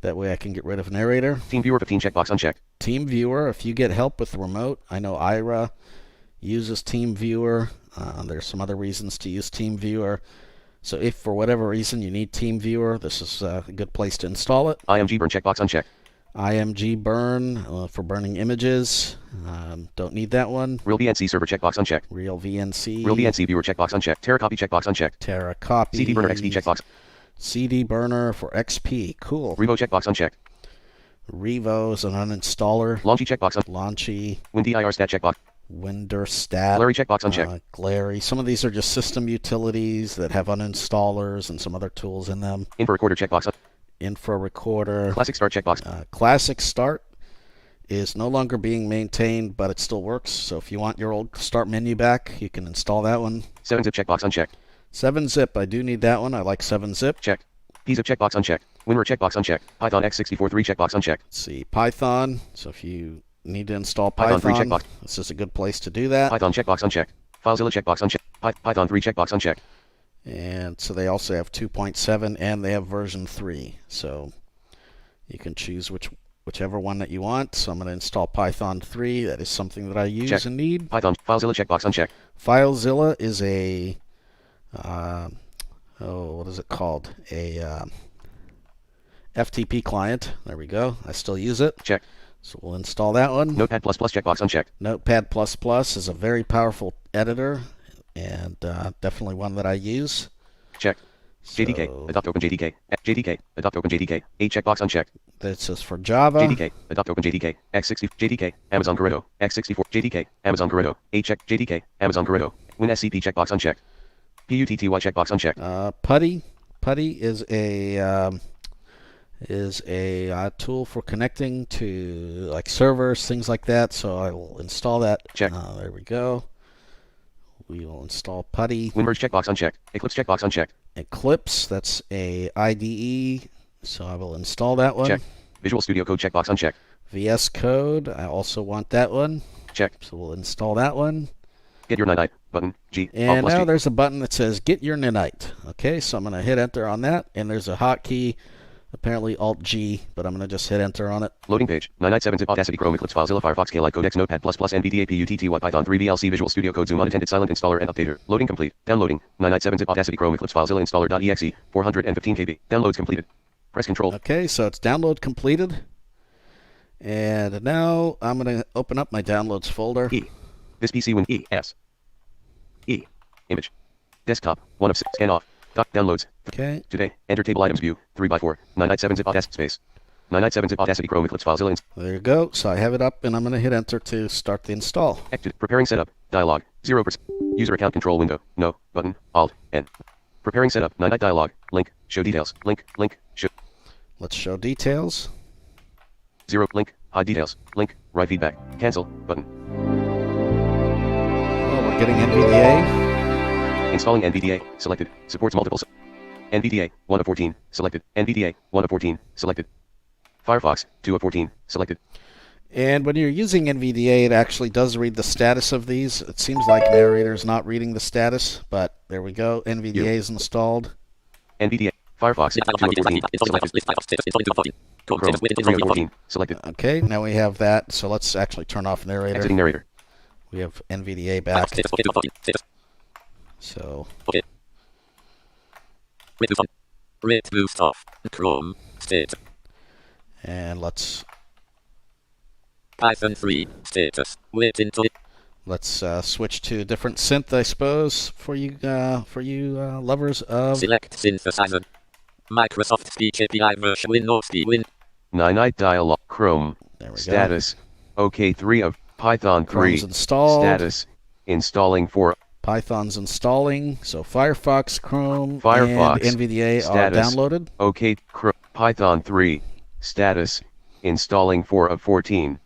That way I can get rid of Narrator. TeamViewer 15 checkbox unchecked. TeamViewer. If you get help with the remote, I know Ira uses TeamViewer. There's some other reasons to use TeamViewer. So if for whatever reason you need TeamViewer, this is a good place to install it. IMG burn checkbox unchecked. IMG burn for burning images. Don't need that one. Real VNC server checkbox unchecked. Real VNC. Real VNC viewer checkbox unchecked. Terracopy checkbox unchecked. Terracopy. CD burner XP checkbox. CD burner for XP. Cool. Revo checkbox unchecked. Revo is an uninstaller. Launchy checkbox Launchy. WinDIR stat checkbox. Winderstat. Glary checkbox unchecked. Glary. Some of these are just system utilities that have uninstallers and some other tools in them. Info recorder checkbox. Info recorder. Classic start checkbox. Classic start is no longer being maintained, but it still works. So if you want your old start menu back, you can install that one. 7-zip checkbox unchecked. 7-zip. I do need that one. I like 7-zip. Check. PZip checkbox unchecked. WinRAR checkbox unchecked. Python x64 3 checkbox unchecked. Let's see. Python. So if you need to install Python 3 checkbox. This is a good place to do that. Python checkbox unchecked. FileZilla checkbox unchecked. Python 3 checkbox unchecked. And so they also have 2.7 and they have version 3. So you can choose which whichever one that you want. So I'm going to install Python 3. That is something that I use Check. and need. Python FileZilla checkbox unchecked. FileZilla is a what is it called? A FTP client. There we go. I still use it. Check. So we'll install that one. Notepad++ checkbox unchecked. Notepad++ is a very powerful editor, and definitely one that I use. Check. JDK. So Adopt Open JDK. JDK. Adopt Open JDK. A checkbox unchecked. this is for Java. JDK. Adopt Open JDK. X60. JDK. Amazon Corretto. X64. JDK. Amazon Corretto. A check. JDK. Amazon Corretto. WinSCP checkbox unchecked. PUTTY checkbox unchecked. Putty. Putty is a tool for connecting to like servers, things like that. So I will install that. Check. There we go. We will install Putty. WinVerge checkbox unchecked. Eclipse checkbox unchecked. Eclipse, that's a IDE. So I will install that one. Check. Visual Studio Code checkbox unchecked. VS Code, I also want that one. Check. So we'll install that one. Get your ninite button. G. And Alt+G. now there's a button that says Get Your Ninite. Okay, so I'm going to hit enter on that. And there's a hotkey, apparently Alt-G, but I'm going to just hit enter on it. Loading page. Ninite 7 zip Audacity Chrome Eclipse FileZilla Firefox Klite Codex Notepad++ Nvda PUTTY Python 3 VLC Visual Studio Code Zoom Unattended Silent Installer and Updater. Loading complete. Downloading. Ninite 7 zip Audacity Chrome Eclipse FileZilla Installer.exe. 415 KB. Downloads completed. Press Control. Okay, so it's download completed. And now I'm going to open up my downloads folder. E. This PC Win E. S. E. Image. Desktop. 1 of 6. Scan off. Downloads. Okay. Today. Enter table items view. 3x4. Ninite 7 zip Audacity space. Ninite 7 zip Audacity Chrome Eclipse FileZilla. There you go. So I have it up, and I'm going to hit enter to start the install. Active. Preparing setup. Dialog. 0%. User account control window. No. Button. Alt. N. Preparing setup. Ninite dialog. Link. Show details. Link. Link. Show. Let's show details. 0. Link. Hide details. Link. Write feedback. Cancel. Button. Oh, we're getting NVDA. Installing Nvda. Selected. Supports multiple. Nvda. 1 of 14. Selected. Nvda. 1 of 14. Selected. Firefox. 2 of 14. Selected. And when you're using NVDA, it actually does read the status of these. It seems like Narrator's not reading the status, but there we go. NVDA is installed. Nvda. Firefox. 2 of 14. Selected. Chrome. 3 of 14. Selected. Okay, now we have that. So let's actually turn off Narrator. Exiting narrator. We have NVDA back. So Rate boost off. Chrome. Status. and let's Python 3. Status. Wait until switch to a different synth, I suppose, for you lovers of. select synthesizer. Microsoft Speech API version Win. Ninite dialog. Chrome. There we go. Status. OK 3 of Python 3. Chrome's installed. Status. Installing 4. Python's installing. So Firefox, Chrome, Firefox. and NVDA Status. are downloaded. OK. Python 3. Status. Installing 4 of 14.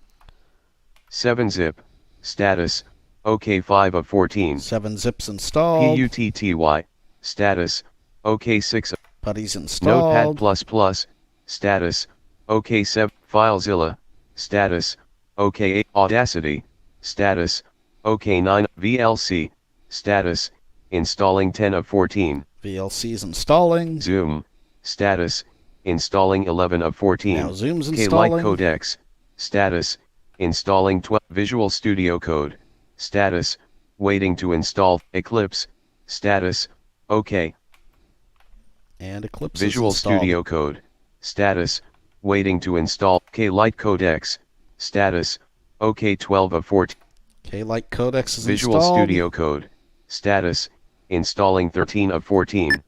7-zip. Status. OK 5 of 14. 7-zip's installed. PUTTY. Status. OK 6 of Putty's installed. Notepad++. Status. OK 7. FileZilla. Status. OK 8. Audacity. Status. OK 9. VLC. Status. Installing 10 of 14. VLC's installing. Zoom. Status. Installing 11 of 14. Now Zoom's Klite installing. Codex. Status. Installing 12. Visual Studio Code. Status. Waiting to install. Eclipse. Status. OK. And Eclipse Visual is installed. Studio Code. Status. Waiting to install. Klite Codex. Status. OK 12 of 14. Klite Codex is Visual installed. Studio Code. Status. Installing 13 of 14.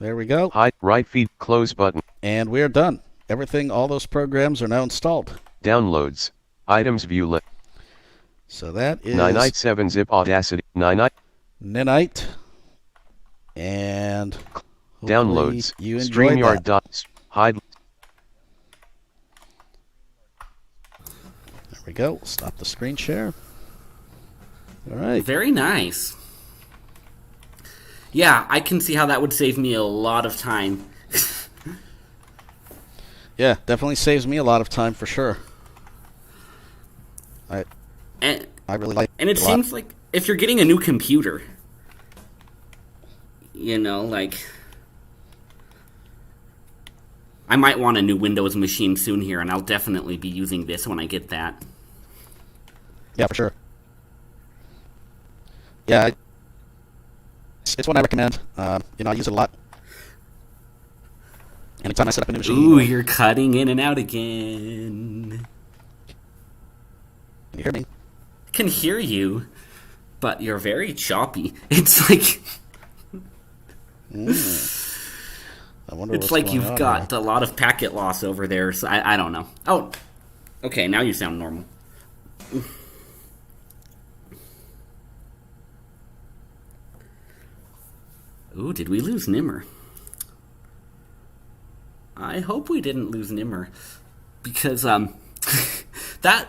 There we go. Hide. Right feed. Close button. And we're done. Everything, all those programs are now installed. Downloads. Items view list. So that is Ninite 7 zip Audacity. Ninite. Ninite. And hopefully Downloads. you enjoyed StreamYard. that. Hide. There we go. We'll stop the screen share. All right. Very nice. Yeah, I can see how that would save me a lot of time. Yeah, definitely saves me a lot of time for sure. And I really like and it a lot. seems like if you're getting a new computer, you know, like I might want a new Windows machine soon here, and I'll definitely be using this when I get that. Yeah, for sure. Yeah, it's one I recommend. I use it a lot. Anytime I set up a new machine. Ooh, you're cutting in and out again. Can you hear me? I can hear you, but you're very choppy. It's like... I wonder It's what's like going you've on got here. a lot of packet loss over there, so I don't know. Oh, okay, now you sound normal. Ooh, did we lose Nimmer? I hope we didn't lose Nimmer, because, that...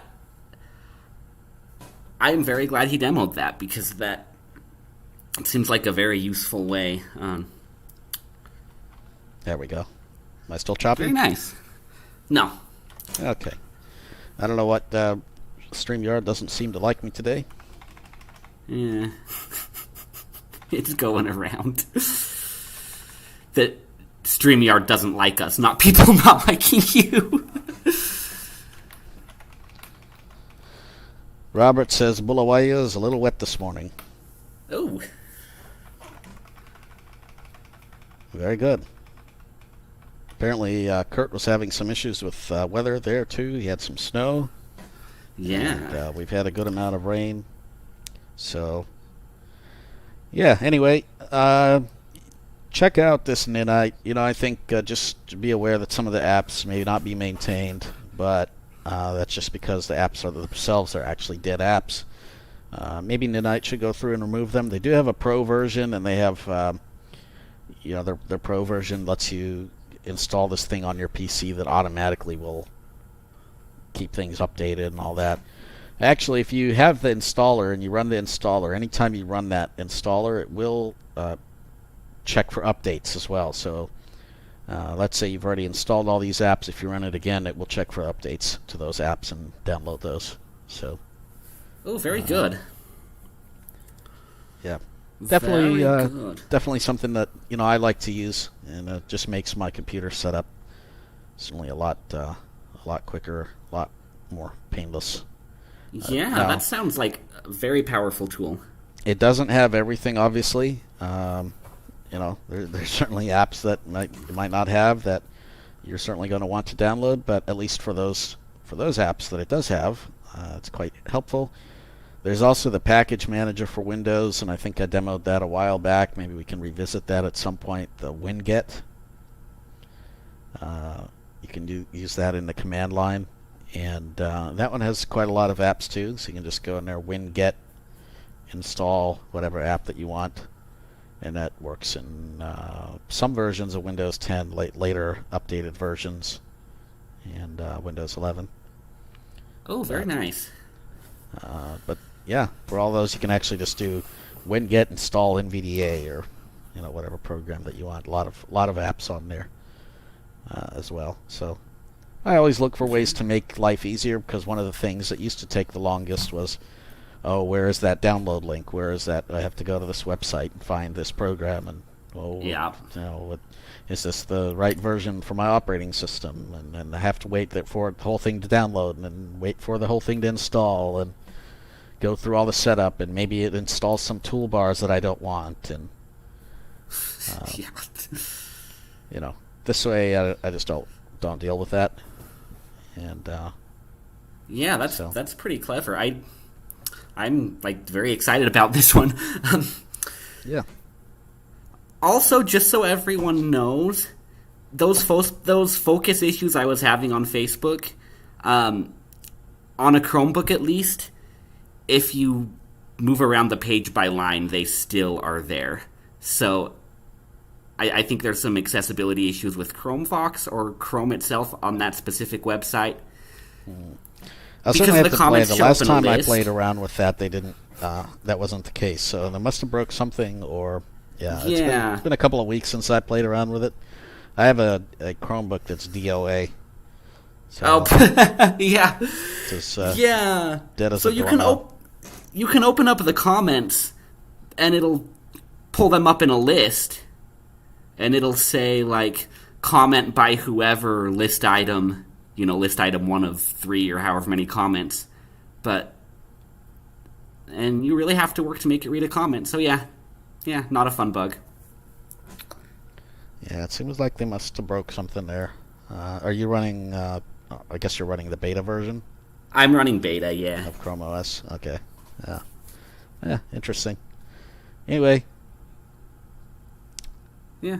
I'm very glad he demoed that, because that seems like a very useful way. There we go. Am I still choppy? Very nice. No. Okay. I don't know what StreamYard doesn't seem to like me today. Yeah. It's going around. That StreamYard doesn't like us, not people not liking you. Robert says Bulawayo is a little wet this morning. Oh. Very good. Apparently, Kurt was having some issues with weather there, too. He had some snow. Yeah. And, we've had a good amount of rain. So, yeah, anyway, check out this ninite. I think just be aware that some of the apps may not be maintained, but that's just because the apps themselves are actually dead apps. Maybe ninite should go through and remove them. They do have a pro version, and they have, their pro version lets you install this thing on your PC that automatically will keep things updated and all that. Actually, if you have the installer and you run the installer, anytime you run that installer, it will check for updates as well. So let's say you've already installed all these apps. If you run it again, it will check for updates to those apps and download those. So, Oh, very good. yeah, definitely, Very good. definitely something that I like to use, and it just makes my computer setup certainly a lot quicker, a lot more painless. Yeah, now- that sounds like a very powerful tool. It doesn't have everything, obviously. There's certainly apps that you might not have that you're certainly going to want to download, but at least for those apps that it does have, it's quite helpful. There's also the package manager for Windows, and I think I demoed that a while back. Maybe we can revisit that at some point. The winget. You can use that in the command line, and that one has quite a lot of apps too. So you can just go in there, winget, install whatever app that you want, and that works in some versions of Windows 10, later updated versions, and Windows 11. Oh, very nice. But yeah, for all those, you can actually just do winget install Nvda or whatever program that you want. A lot of apps on there as well. So I always look for ways to make life easier, because one of the things that used to take the longest was, oh, where is that download link? Where is that? I have to go to this website and find this program, and Yeah. is this the right version for my operating system? And then I have to wait for the whole thing to download, and then wait for the whole thing to install, and go through all the setup, and maybe it installs some toolbars that I don't want, and Yeah. This way I just don't deal with that. And Yeah, So- that's pretty clever. I'm like very excited about this one. yeah. Also, just so everyone knows, those focus issues I was having on Facebook, on a Chromebook at least, if you move around the page by line, they still are there. So I think there's some accessibility issues with ChromeVox or Chrome itself on that specific website. I'll Because certainly have the to play. comments The show up last in a time I list. played around with that, they didn't. That wasn't the case. So they must have broke something, or yeah. Yeah. It's been a couple of weeks since I played around with it. I have a Chromebook that's DOA. So Oh, yeah. it's Yeah. dead as So a you can doornail. you can open up the comments, and it'll pull them up in a list, and it'll say like comment by whoever, list item, list item 1 of 3 or however many comments. And you really have to work to make it read a comment. So yeah, not a fun bug. Yeah, it seems like they must have broke something there. Are you running, I guess you're running the beta version? I'm running beta, yeah. Of Chrome OS? Okay. Yeah, interesting. Anyway. Yeah.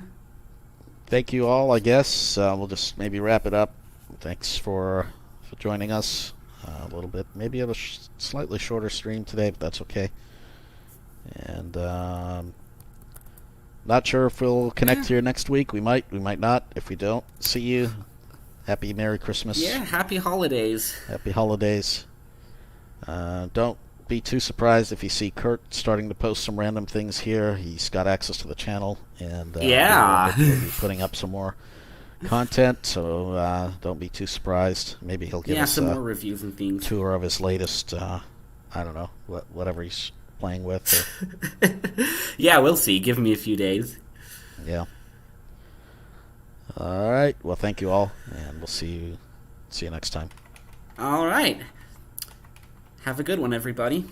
Thank you all, I guess. We'll just maybe wrap it up. Thanks for joining us a little bit. Maybe a slightly shorter stream today, but that's okay. And not sure if we'll connect here next week. We might not. If we don't, see you. Happy Merry Christmas. Yeah, happy holidays. Happy holidays. Don't be too surprised if you see Kurt starting to post some random things here. He's got access to the channel, and yeah, he'll be putting up some more content. So don't be too surprised. Maybe he'll give us some more reviews and things. Tour of his latest. I don't know whatever he's playing with. Yeah, we'll see. Give me a few days. Yeah. All right. Well, thank you all, and we'll see you next time. All right. Have a good one, everybody.